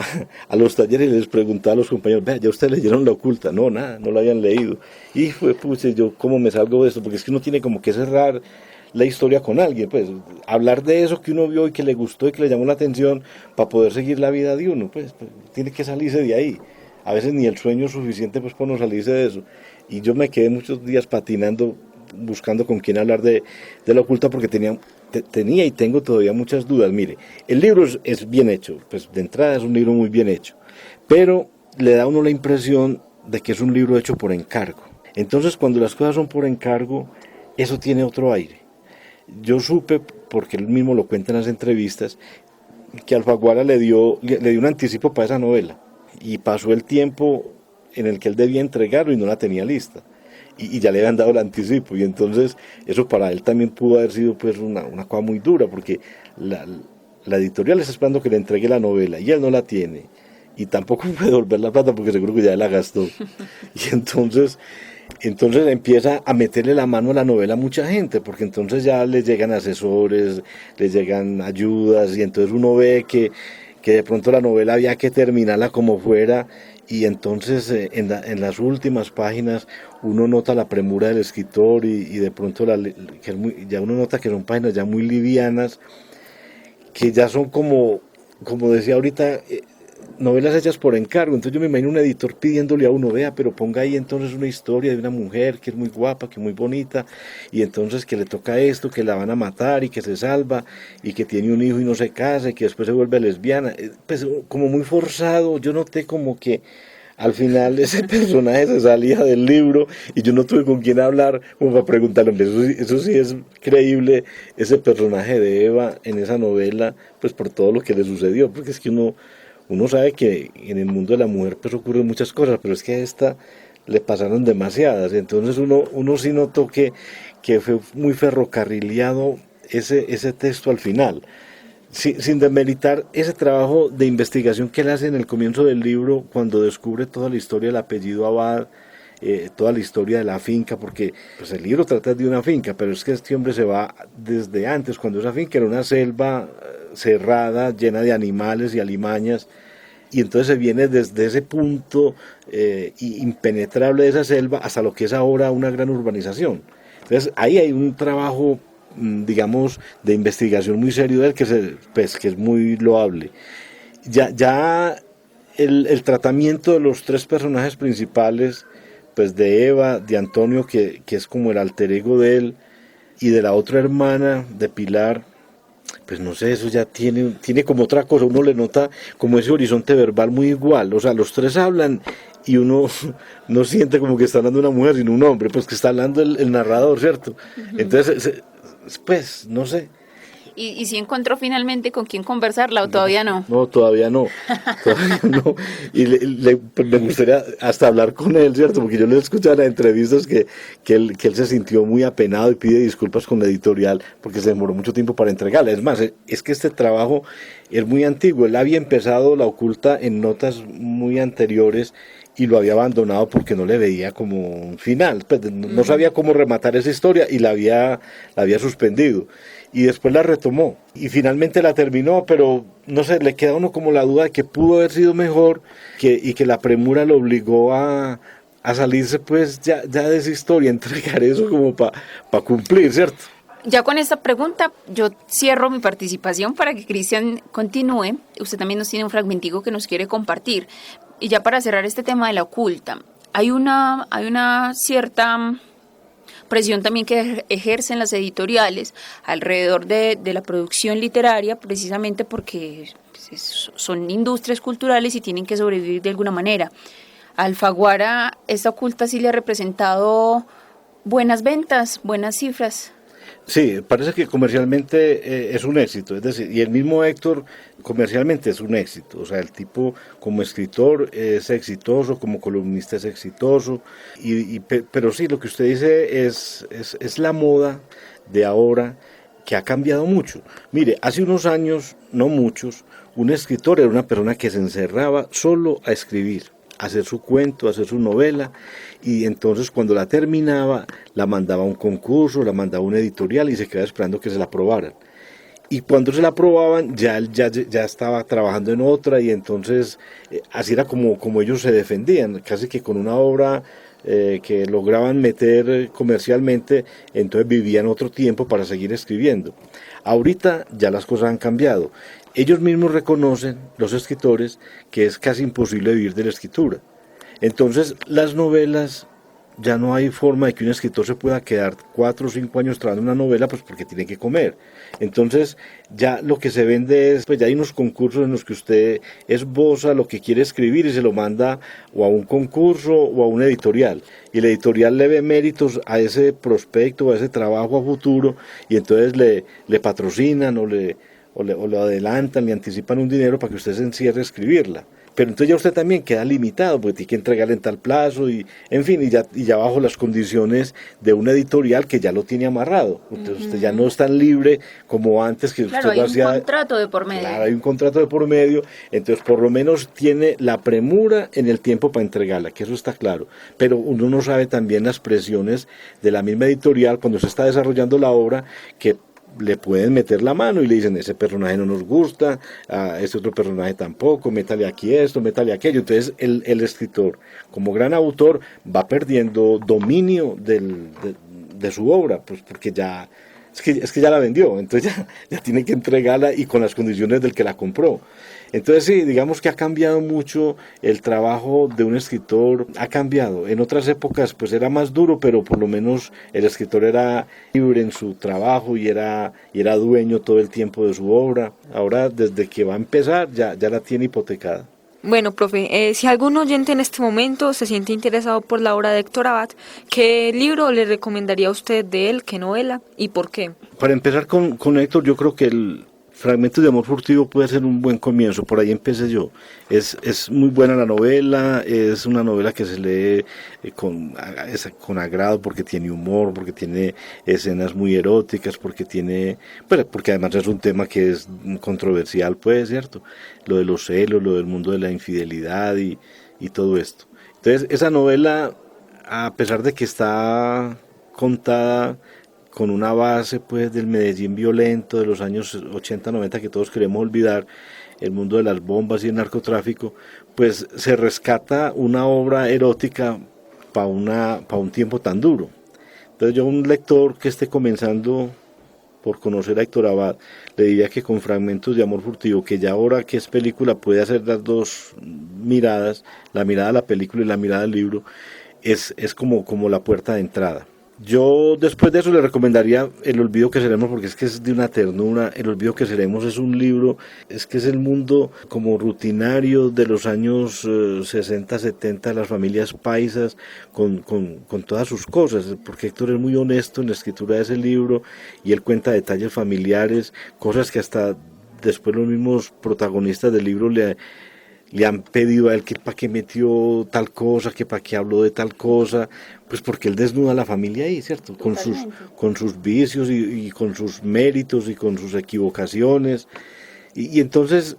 a los talleres y les preguntaba a los compañeros, vea, ¿ya ustedes leyeron La Oculta? No, nada, no la habían leído. Y fue, pues yo, ¿cómo me salgo de esto? Porque es que uno tiene como que cerrar la historia con alguien, pues hablar de eso que uno vio y que le gustó y que le llamó la atención, para poder seguir la vida de uno, pues tiene que salirse de ahí. A veces ni el sueño es suficiente pues para no salirse de eso. Y yo me quedé muchos días patinando, buscando con quién hablar de La Oculta, porque tenía y tengo todavía muchas dudas. Mire, el libro es bien hecho, pues de entrada es un libro muy bien hecho, pero le da a uno la impresión de que es un libro hecho por encargo. Entonces, cuando las cosas son por encargo, eso tiene otro aire. Yo supe, porque él mismo lo cuenta en las entrevistas, que Alfaguara le dio un anticipo para esa novela, y pasó el tiempo en el que él debía entregarlo y no la tenía lista, y ya le habían dado el anticipo, y entonces eso para él también pudo haber sido pues una cosa muy dura, porque la editorial está esperando que le entregue la novela y él no la tiene, y tampoco puede devolver la plata porque seguro que ya la gastó. Y entonces empieza a meterle la mano a la novela a mucha gente, porque entonces ya le llegan asesores, le llegan ayudas, y entonces uno ve que de pronto la novela había que terminarla como fuera, y entonces en las últimas páginas uno nota la premura del escritor, y de pronto ya uno nota que son páginas ya muy livianas, que ya son como decía ahorita, novelas hechas por encargo. Entonces yo me imagino un editor pidiéndole a uno, vea, pero ponga ahí entonces una historia de una mujer que es muy guapa, que es muy bonita, y entonces que le toca esto, que la van a matar y que se salva, y que tiene un hijo y no se casa, y que después se vuelve lesbiana. Pues como muy forzado. Yo noté como que al final ese personaje se salía del libro, y yo no tuve con quién hablar como para preguntarle, eso sí es creíble, ese personaje de Eva en esa novela, pues por todo lo que le sucedió, porque es que uno sabe que en el mundo de la mujer pues ocurren muchas cosas, pero es que a esta le pasaron demasiadas. Entonces uno sí notó que fue muy ferrocarrileado ese texto al final, sin demeritar ese trabajo de investigación que él hace en el comienzo del libro, cuando descubre toda la historia del apellido Abad, toda la historia de la finca, porque pues el libro trata de una finca, pero es que este hombre se va desde antes, cuando esa finca era una selva cerrada, llena de animales y alimañas, y entonces se viene desde ese punto impenetrable de esa selva hasta lo que es ahora una gran urbanización. Entonces ahí hay un trabajo, digamos, de investigación muy serio de él que es muy loable. Ya el tratamiento de los tres personajes principales, pues de Eva, de Antonio, que es como el alter ego de él, y de la otra hermana, de Pilar, pues no sé, eso ya tiene como otra cosa, uno le nota como ese horizonte verbal muy igual, o sea, los tres hablan y uno no siente como que está hablando una mujer, sino un hombre, pues que está hablando el narrador, ¿cierto? Entonces, pues, no sé. ¿Y si encontró finalmente con quién conversarla o todavía no? No, todavía no. Y pues me gustaría hasta hablar con él, ¿cierto? Porque yo le he escuchado en las entrevistas que él se sintió muy apenado y pide disculpas con la editorial porque se demoró mucho tiempo para entregarla. Es más, es que este trabajo es muy antiguo. Él había empezado La Oculta en notas muy anteriores y lo había abandonado porque no le veía como un final. Pues no sabía cómo rematar esa historia y la había suspendido. Y después la retomó y finalmente la terminó, pero no sé, le queda a uno como la duda de que pudo haber sido mejor y que la premura lo obligó a salirse pues ya de esa historia, entregar eso como para cumplir, ¿cierto? Ya con esta pregunta yo cierro mi participación para que Cristian continúe. Usted también nos tiene un fragmentico que nos quiere compartir. Y ya para cerrar este tema de La Oculta, hay una cierta presión también que ejercen las editoriales alrededor de la producción literaria, precisamente porque son industrias culturales y tienen que sobrevivir de alguna manera. A Alfaguara, esta Oculta sí le ha representado buenas ventas, buenas cifras. Sí, parece que comercialmente es un éxito, es decir, y el mismo Héctor comercialmente es un éxito, o sea, el tipo como escritor es exitoso, como columnista es exitoso, pero sí, lo que usted dice es la moda de ahora que ha cambiado mucho. Mire, hace unos años, no muchos, un escritor era una persona que se encerraba solo a escribir, a hacer su cuento, a hacer su novela, y entonces cuando la terminaba la mandaba a un concurso, la mandaba a una editorial y se quedaba esperando que se la aprobaran. Y cuando se la aprobaban ya estaba trabajando en otra y entonces así era como ellos se defendían, casi que con una obra que lograban meter comercialmente, entonces vivían otro tiempo para seguir escribiendo. Ahorita ya las cosas han cambiado. Ellos mismos reconocen, los escritores, que es casi imposible vivir de la escritura. Entonces, las novelas, ya no hay forma de que un escritor se pueda quedar 4 o 5 años trabajando en una novela, pues porque tiene que comer. Entonces, ya lo que se vende es, pues ya hay unos concursos en los que usted esboza lo que quiere escribir y se lo manda o a un concurso o a una editorial. Y la editorial le ve méritos a ese prospecto, a ese trabajo a futuro, y entonces le patrocinan o lo adelantan, le anticipan un dinero para que usted se encierre a escribirla. Pero entonces ya usted también queda limitado, porque tiene que entregarle en tal plazo, y en fin, y ya bajo las condiciones de una editorial que ya lo tiene amarrado. Entonces usted ya no es tan libre como antes, que claro, usted lo hacía. Hay un contrato de por medio. Claro, hay un contrato de por medio, entonces por lo menos tiene la premura en el tiempo para entregarla, que eso está claro. Pero uno no sabe también las presiones de la misma editorial cuando se está desarrollando la obra, que le pueden meter la mano y le dicen, ese personaje no nos gusta, ese otro personaje tampoco, métale aquí esto, métale aquello. Entonces el escritor, como gran autor, va perdiendo dominio de su obra, pues porque ya es que ya la vendió, entonces ya tiene que entregarla y con las condiciones del que la compró. Entonces sí, digamos que ha cambiado mucho el trabajo de un escritor, ha cambiado. En otras épocas pues era más duro, pero por lo menos el escritor era libre en su trabajo y era dueño todo el tiempo de su obra. Ahora desde que va a empezar ya la tiene hipotecada. Bueno, profe, si algún oyente en este momento se siente interesado por la obra de Héctor Abad, ¿qué libro le recomendaría a usted de él, qué novela y por qué? Para empezar con Héctor, yo creo que el Fragmentos de amor furtivo puede ser un buen comienzo, por ahí empecé yo. Es muy buena la novela, es una novela que se lee con agrado porque tiene humor, porque tiene escenas muy eróticas, porque además es un tema que es controversial, pues, ¿cierto? Lo de los celos, lo del mundo de la infidelidad y todo esto. Entonces, esa novela a pesar de que está contada con una base pues del Medellín violento de los años 80-90 que todos queremos olvidar, el mundo de las bombas y el narcotráfico, pues se rescata una obra erótica para un tiempo tan duro. Entonces yo, un lector que esté comenzando por conocer a Héctor Abad, le diría que con Fragmentos de Amor Furtivo, que ya ahora que es película puede hacer las dos miradas, la mirada de la película y la mirada del libro, es como la puerta de entrada. Yo después de eso le recomendaría El olvido que seremos, porque es que es de una ternura. El olvido que seremos es un libro, es que es el mundo como rutinario de los años 60, 70, las familias paisas, con todas sus cosas, porque Héctor es muy honesto en la escritura de ese libro, y él cuenta detalles familiares, cosas que hasta después los mismos protagonistas del libro le han pedido a él que para qué metió tal cosa, que para qué habló de tal cosa, pues porque él desnuda a la familia ahí, ¿cierto? Con sus vicios y con sus méritos y con sus equivocaciones. Y entonces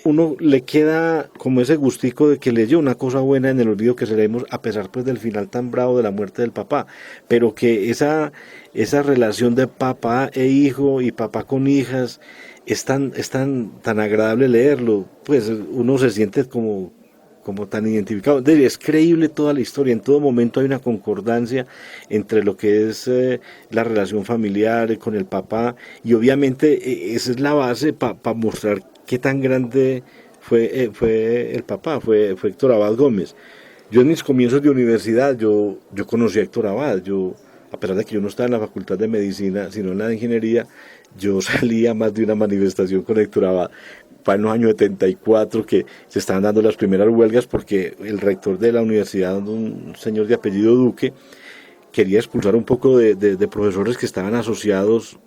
uno le queda como ese gustico de que leyó una cosa buena en El olvido que seremos, a pesar pues del final tan bravo de la muerte del papá, pero que esa relación de papá e hijo y papá con hijas es tan agradable leerlo, pues uno se siente como tan identificado. Es creíble toda la historia, en todo momento hay una concordancia entre lo que es la relación familiar con el papá, y obviamente esa es la base para mostrar qué tan grande fue el papá, fue Héctor Abad Gómez. Yo en mis comienzos de universidad, yo conocí a Héctor Abad, a pesar de que yo no estaba en la Facultad de Medicina, sino en la de Ingeniería, yo salía más de una manifestación con Héctor Abad, para en los años 74, que se estaban dando las primeras huelgas porque el rector de la universidad, un señor de apellido Duque, quería expulsar un poco de profesores que estaban asociados,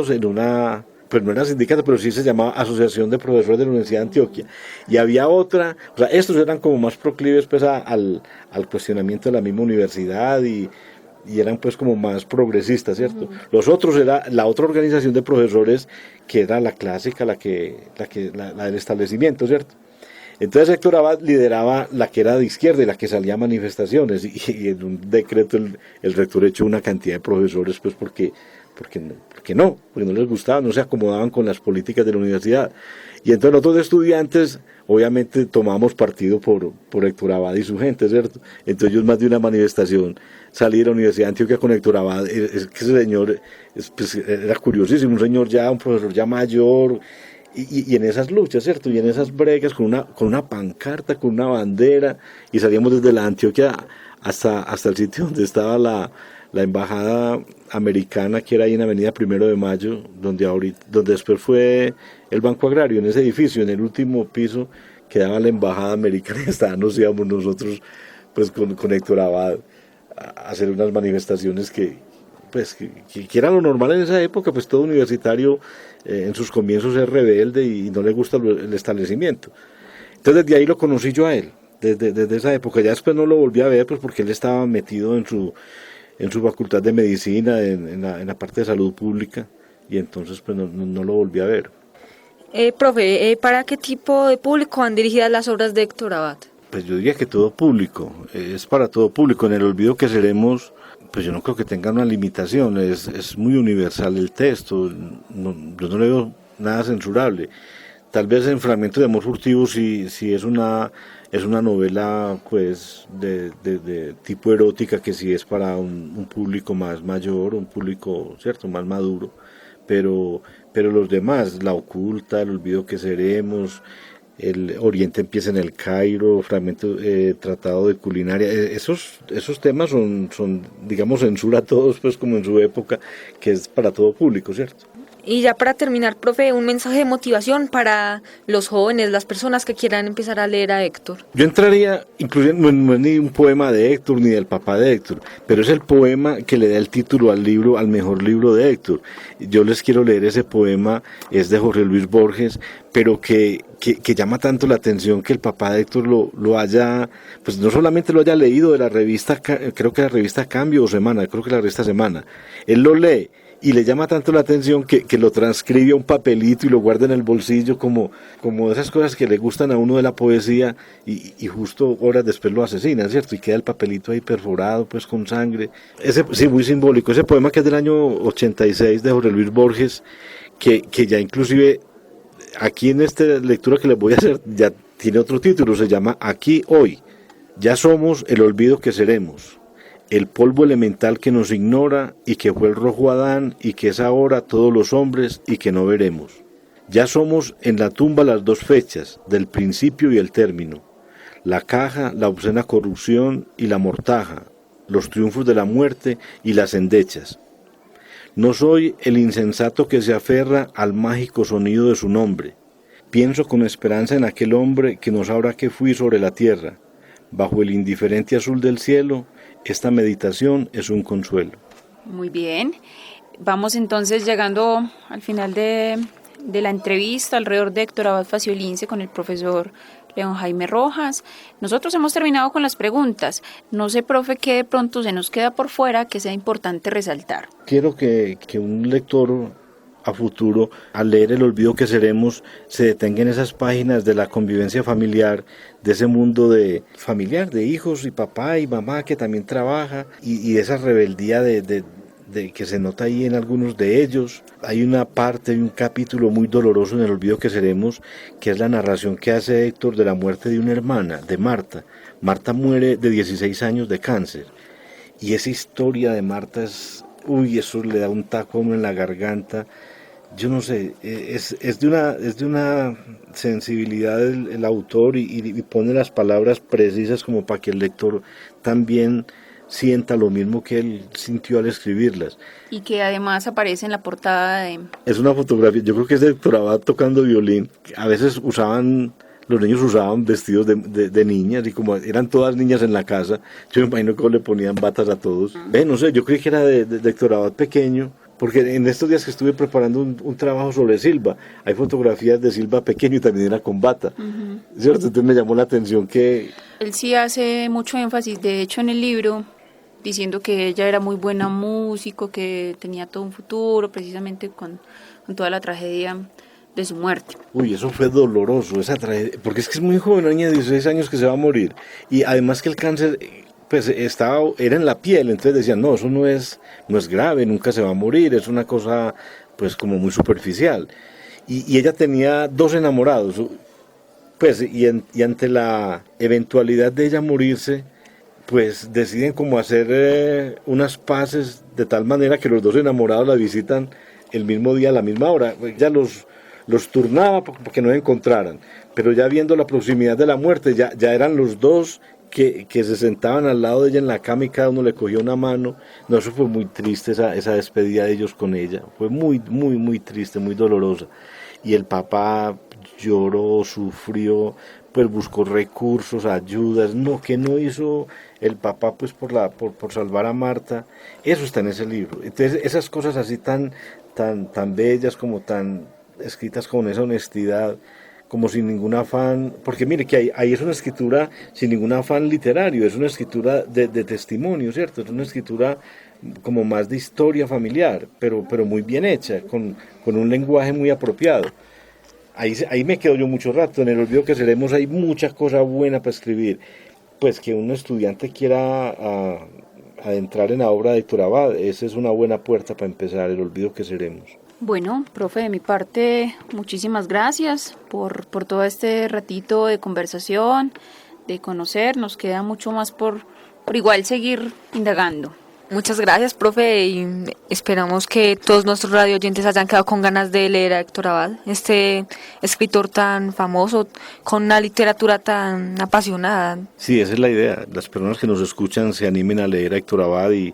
en una, pues no era sindicato, pero sí se llamaba Asociación de Profesores de la Universidad de Antioquia. Y había otra, o sea, estos eran como más proclives pues al cuestionamiento de la misma universidad y eran pues como más progresistas, ¿cierto? Los otros era la otra organización de profesores, que era la clásica, la del establecimiento, ¿cierto? Entonces Héctor Abad lideraba la que era de izquierda y la que salía a manifestaciones, y en un decreto el rector echó una cantidad de profesores pues porque no les gustaba, no se acomodaban con las políticas de la universidad. Y entonces nosotros estudiantes obviamente tomamos partido por Héctor Abad y su gente, ¿cierto? Entonces yo más de una manifestación salí de la Universidad de Antioquia con Héctor Abad. Es que ese señor pues, era curiosísimo, un profesor ya mayor, y en esas luchas, ¿cierto? Y en esas bregas con una pancarta, con una bandera, y salíamos desde la Antioquia hasta el sitio donde estaba la embajada americana, que era ahí en Avenida 1 de Mayo, donde después fue el Banco Agrario. En ese edificio, en el último piso, quedaba la embajada americana, y nos íbamos nosotros pues con Héctor Abad a hacer unas manifestaciones que era lo normal en esa época. Pues todo universitario en sus comienzos es rebelde y no le gusta el establecimiento. Entonces desde ahí lo conocí yo a él, desde esa época. Ya después no lo volví a ver pues porque él estaba metido en su facultad de medicina, en la parte de salud pública, y entonces pues no lo volví a ver. Profe, ¿para qué tipo de público van dirigidas las obras de Héctor Abad? Pues yo diría que todo público, es para todo público. En El olvido que seremos, pues yo no creo que tenga una limitación, es muy universal el texto, yo no le veo nada censurable. Tal vez en Fragmentos de Amor Furtivo sí es una novela pues de tipo erótica, que sí es para un público más mayor, un público, ¿cierto?, más maduro, pero los demás, La oculta, El olvido que seremos, El Oriente empieza en el Cairo, Tratado de culinaria, esos temas son digamos censura a todos, pues como en su época, que es para todo público, ¿cierto? Y ya para terminar, profe, un mensaje de motivación para los jóvenes, las personas que quieran empezar a leer a Héctor. Yo entraría, incluyendo, no es ni un poema de Héctor ni del papá de Héctor, pero es el poema que le da el título al libro, al mejor libro de Héctor. Yo les quiero leer ese poema, es de Jorge Luis Borges, pero que llama tanto la atención que el papá de Héctor lo haya, pues no solamente lo haya leído de la revista, creo que la revista Cambio o Semana, creo que la revista Semana, él lo lee y le llama tanto la atención que lo transcribe a un papelito y lo guarda en el bolsillo como esas cosas que le gustan a uno de la poesía y justo horas después lo asesinan, ¿cierto? Y queda el papelito ahí perforado pues con sangre. Ese, sí, muy simbólico. Ese poema que es del año 86 de Jorge Luis Borges, que ya inclusive aquí en esta lectura que les voy a hacer ya tiene otro título, se llama Aquí Hoy. Ya somos el olvido que seremos, el polvo elemental que nos ignora y que fue el rojo Adán y que es ahora todos los hombres y que no veremos. Ya somos en la tumba las dos fechas, del principio y el término, la caja, la obscena corrupción y la mortaja, los triunfos de la muerte y las endechas. No soy el insensato que se aferra al mágico sonido de su nombre. Pienso con esperanza en aquel hombre que no sabrá que fui sobre la tierra. Bajo el indiferente azul del cielo, esta meditación es un consuelo. Muy bien. Vamos entonces llegando al final de la entrevista alrededor de Héctor Abad Faciolince con el profesor León Jaime Rojas. Nosotros hemos terminado con las preguntas. No sé, profe, qué de pronto se nos queda por fuera que sea importante resaltar. Quiero que un lector a futuro, al leer El olvido que seremos, se detenga en esas páginas de la convivencia familiar, de ese mundo de familiar, de hijos y papá y mamá que también trabaja, y esa rebeldía de que se nota ahí en algunos de ellos. Hay una parte, un capítulo muy doloroso en El olvido que seremos, que es la narración que hace Héctor de la muerte de una hermana, de Marta. Marta muere de 16 años de cáncer, y esa historia de Marta es, eso le da un taco a uno en la garganta. Yo no sé, es de una sensibilidad el autor y pone las palabras precisas como para que el lector también sienta lo mismo que él sintió al escribirlas. Y que además aparece en la portada de... Es una fotografía, yo creo que es de Héctor Abad tocando violín. A veces los niños usaban vestidos de niñas, y como eran todas niñas en la casa, yo me imagino que le ponían batas a todos. No sé, yo creí que era de Héctor Abad pequeño, porque en estos días que estuve preparando un trabajo sobre Silva, hay fotografías de Silva pequeño y también era con bata, ¿cierto? Entonces me llamó la atención que... Él sí hace mucho énfasis, de hecho, en el libro, diciendo que ella era muy buena músico, que tenía todo un futuro, precisamente con toda la tragedia de su muerte. Uy, eso fue doloroso, esa tragedia, porque es que es muy joven, una niña de 16 años que se va a morir, y además que el cáncer... pues era en la piel, entonces decían, no, eso no es grave, nunca se va a morir, es una cosa pues como muy superficial. Y ella tenía 2 enamorados, pues, y ante la eventualidad de ella morirse, pues deciden como hacer unas paces de tal manera que los 2 enamorados la visitan el mismo día a la misma hora. Ella los turnaba porque no se encontraran, pero ya viendo la proximidad de la muerte, ya eran los 2 que se sentaban al lado de ella en la cama y cada uno le cogía una mano. No, eso fue muy triste, esa despedida de ellos con ella, fue muy, muy, muy triste, muy dolorosa. Y el papá lloró, sufrió, pues buscó recursos, ayudas, que no hizo el papá pues por salvar a Marta. Eso está en ese libro. Entonces esas cosas así tan bellas, como tan escritas con esa honestidad, como sin ningún afán, porque mire que ahí es una escritura sin ningún afán literario, es una escritura de testimonio, ¿cierto? Es una escritura como más de historia familiar, pero muy bien hecha, con un lenguaje muy apropiado. Ahí me quedo yo mucho rato. En El olvido que seremos hay mucha cosa buena para escribir. Pues que un estudiante quiera adentrar en la obra de Héctor Abad, esa es una buena puerta para empezar, El olvido que seremos. Bueno, profe, de mi parte, muchísimas gracias por todo este ratito de conversación, de conocer. Nos queda mucho más por igual seguir indagando. Muchas gracias, profe, y esperamos que todos nuestros radio oyentes hayan quedado con ganas de leer a Héctor Abad, este escritor tan famoso, con una literatura tan apasionada. Sí, esa es la idea. Las personas que nos escuchan se animen a leer a Héctor Abad y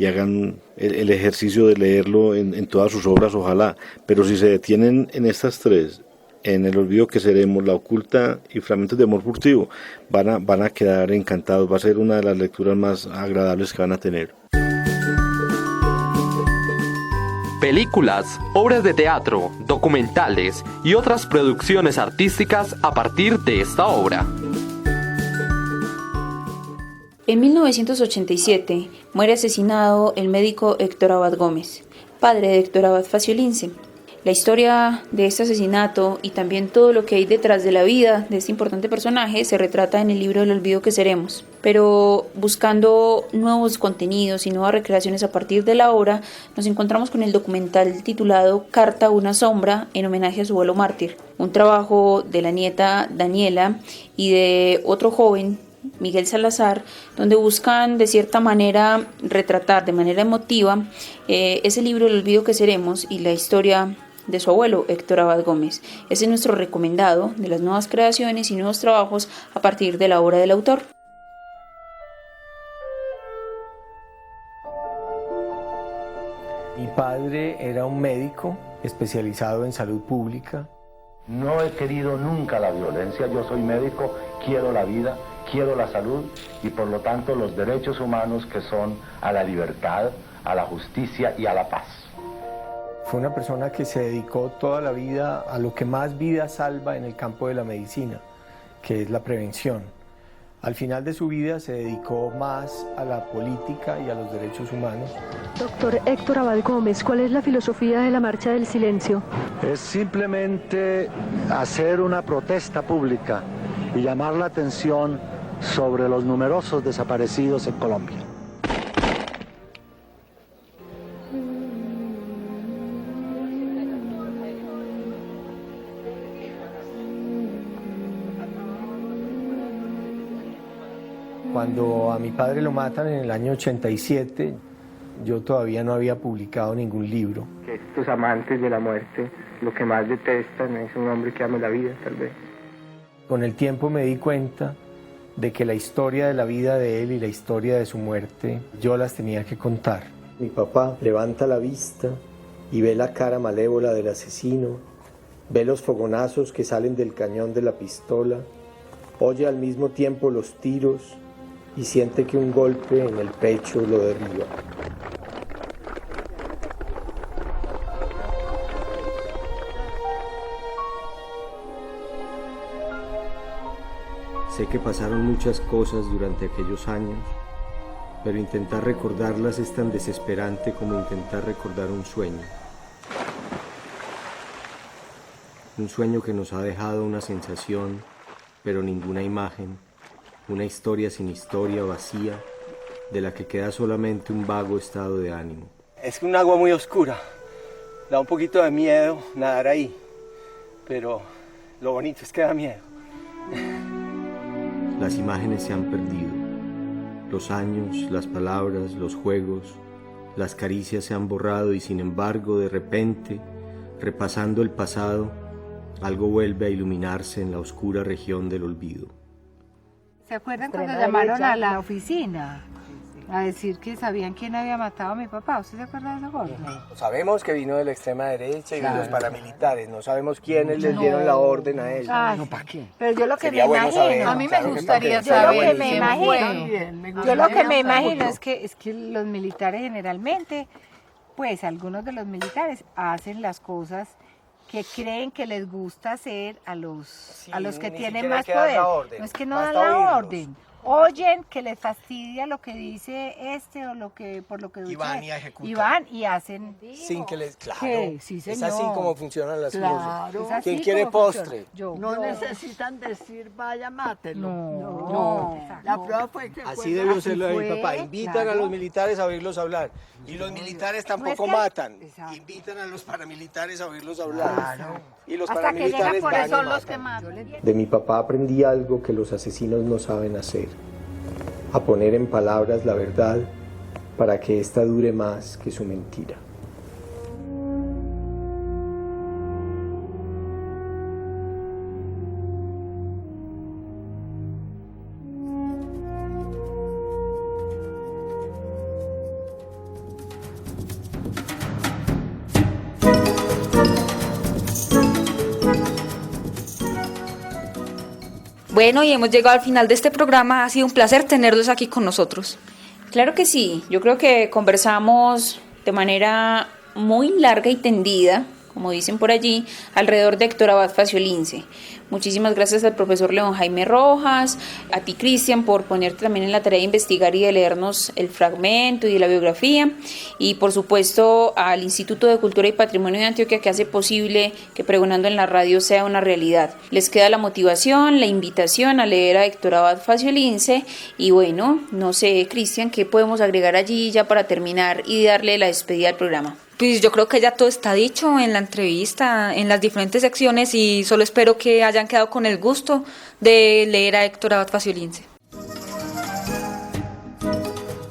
hagan el ejercicio de leerlo en todas sus obras, ojalá. Pero si se detienen en estas 3, en El olvido que seremos, La oculta y Fragmentos de amor furtivo, van a quedar encantados. Va a ser una de las lecturas más agradables que van a tener. Películas, obras de teatro, documentales y otras producciones artísticas a partir de esta obra. En 1987 muere asesinado el médico Héctor Abad Gómez. padre de Héctor Abad Faciolince. La historia de este asesinato y también todo lo que hay detrás de la vida de este importante personaje se retrata en el libro El olvido que seremos. Pero buscando nuevos contenidos y nuevas recreaciones a partir de la obra, nos encontramos con el documental titulado Carta a una sombra, en homenaje a su abuelo mártir, un trabajo de la nieta Daniela y de otro joven, Miguel Salazar, donde buscan de cierta manera retratar de manera emotiva ese libro El olvido que seremos y la historia de su abuelo Héctor Abad Gómez. Ese es nuestro recomendado de las nuevas creaciones y nuevos trabajos a partir de la obra del autor. Mi padre era un médico especializado en salud pública. No he querido nunca la violencia, yo soy médico, quiero la vida, quiero la salud y por lo tanto los derechos humanos que son a la libertad, a la justicia y a la paz. Fue una persona que se dedicó toda la vida a lo que más vida salva en el campo de la medicina, que es la prevención. Al final de su vida se dedicó más a la política y a los derechos humanos. Doctor Héctor Abad Gómez, ¿cuál es la filosofía de la Marcha del Silencio? Es simplemente hacer una protesta pública y llamar la atención sobre los numerosos desaparecidos en Colombia. Cuando a mi padre lo matan en el año 87, yo todavía no había publicado ningún libro. Que estos amantes de la muerte lo que más detestan es un hombre que ame la vida, tal vez. Con el tiempo me di cuenta de que la historia de la vida de él y la historia de su muerte, yo las tenía que contar. Mi papá levanta la vista y ve la cara malévola del asesino, ve los fogonazos que salen del cañón de la pistola, oye al mismo tiempo los tiros y siente que un golpe en el pecho lo derriba. Sé que pasaron muchas cosas durante aquellos años, pero intentar recordarlas es tan desesperante como intentar recordar un sueño. Un sueño que nos ha dejado una sensación, pero ninguna imagen, una historia sin historia, vacía, de la que queda solamente un vago estado de ánimo. Es un agua muy oscura, da un poquito de miedo nadar ahí, pero lo bonito es que da miedo. Las imágenes se han perdido, los años, las palabras, los juegos, las caricias se han borrado y sin embargo, de repente, repasando el pasado, algo vuelve a iluminarse en la oscura región del olvido. ¿Se acuerdan cuando llamaron a la oficina a decir que sabían quién había matado a mi papá? ¿Usted se acuerda de esa cosa? Sabemos que vino de la extrema derecha y de los paramilitares, no sabemos quiénes les dieron la orden a ellos. No, ¿para qué? Pero yo lo que Sería me bueno imagino, saber, a mí me gustaría saber yo lo que me imagino es que los militares generalmente, pues algunos de los militares hacen las cosas que creen que les gusta hacer a los que tienen más poder. No es que no dan la orden. Oyen que les fastidia lo que dice este o lo que por lo que y van y ejecutan. y van y hacen sin que les claro. Sí, señor. Es así como funcionan las cosas. ¿Quién Así quiere como postre? No necesitan decir vaya mátelo. No. La prueba fue que así debió ser lo de mi papá. Invitan a los militares a oírlos hablar. Y los militares tampoco matan. Exacto. Invitan a los paramilitares a oírlos hablar. Y los hasta paramilitares que por van eso y los que matan. matan. De mi papá aprendí algo que los asesinos no saben hacer. A poner en palabras la verdad para que ésta dure más que su mentira. Bueno, y hemos llegado al final de este programa. Ha sido un placer tenerlos aquí con nosotros. Claro que sí, yo creo que conversamos de manera muy larga y tendida como dicen por allí, alrededor de Héctor Abad Faciolince. Muchísimas gracias al profesor León Jaime Rojas, a ti Cristian por ponerte también en la tarea de investigar y de leernos el fragmento y de la biografía, y por supuesto al Instituto de Cultura y Patrimonio de Antioquia, que hace posible que Pregonando en la Radio sea una realidad. Les queda la motivación, la invitación a leer a Héctor Abad Faciolince, y bueno, no sé Cristian, ¿qué podemos agregar allí ya para terminar y darle la despedida al programa? Pues yo creo que ya todo está dicho en la entrevista, en las diferentes secciones, y solo espero que hayan quedado con el gusto de leer a Héctor Abad Faciolince.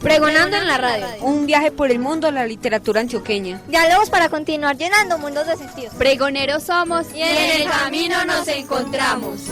Pregonando en la Radio. Un viaje por el mundo de la literatura antioqueña. Diálogos para continuar llenando mundos de sentido. Pregoneros somos y en el camino nos encontramos.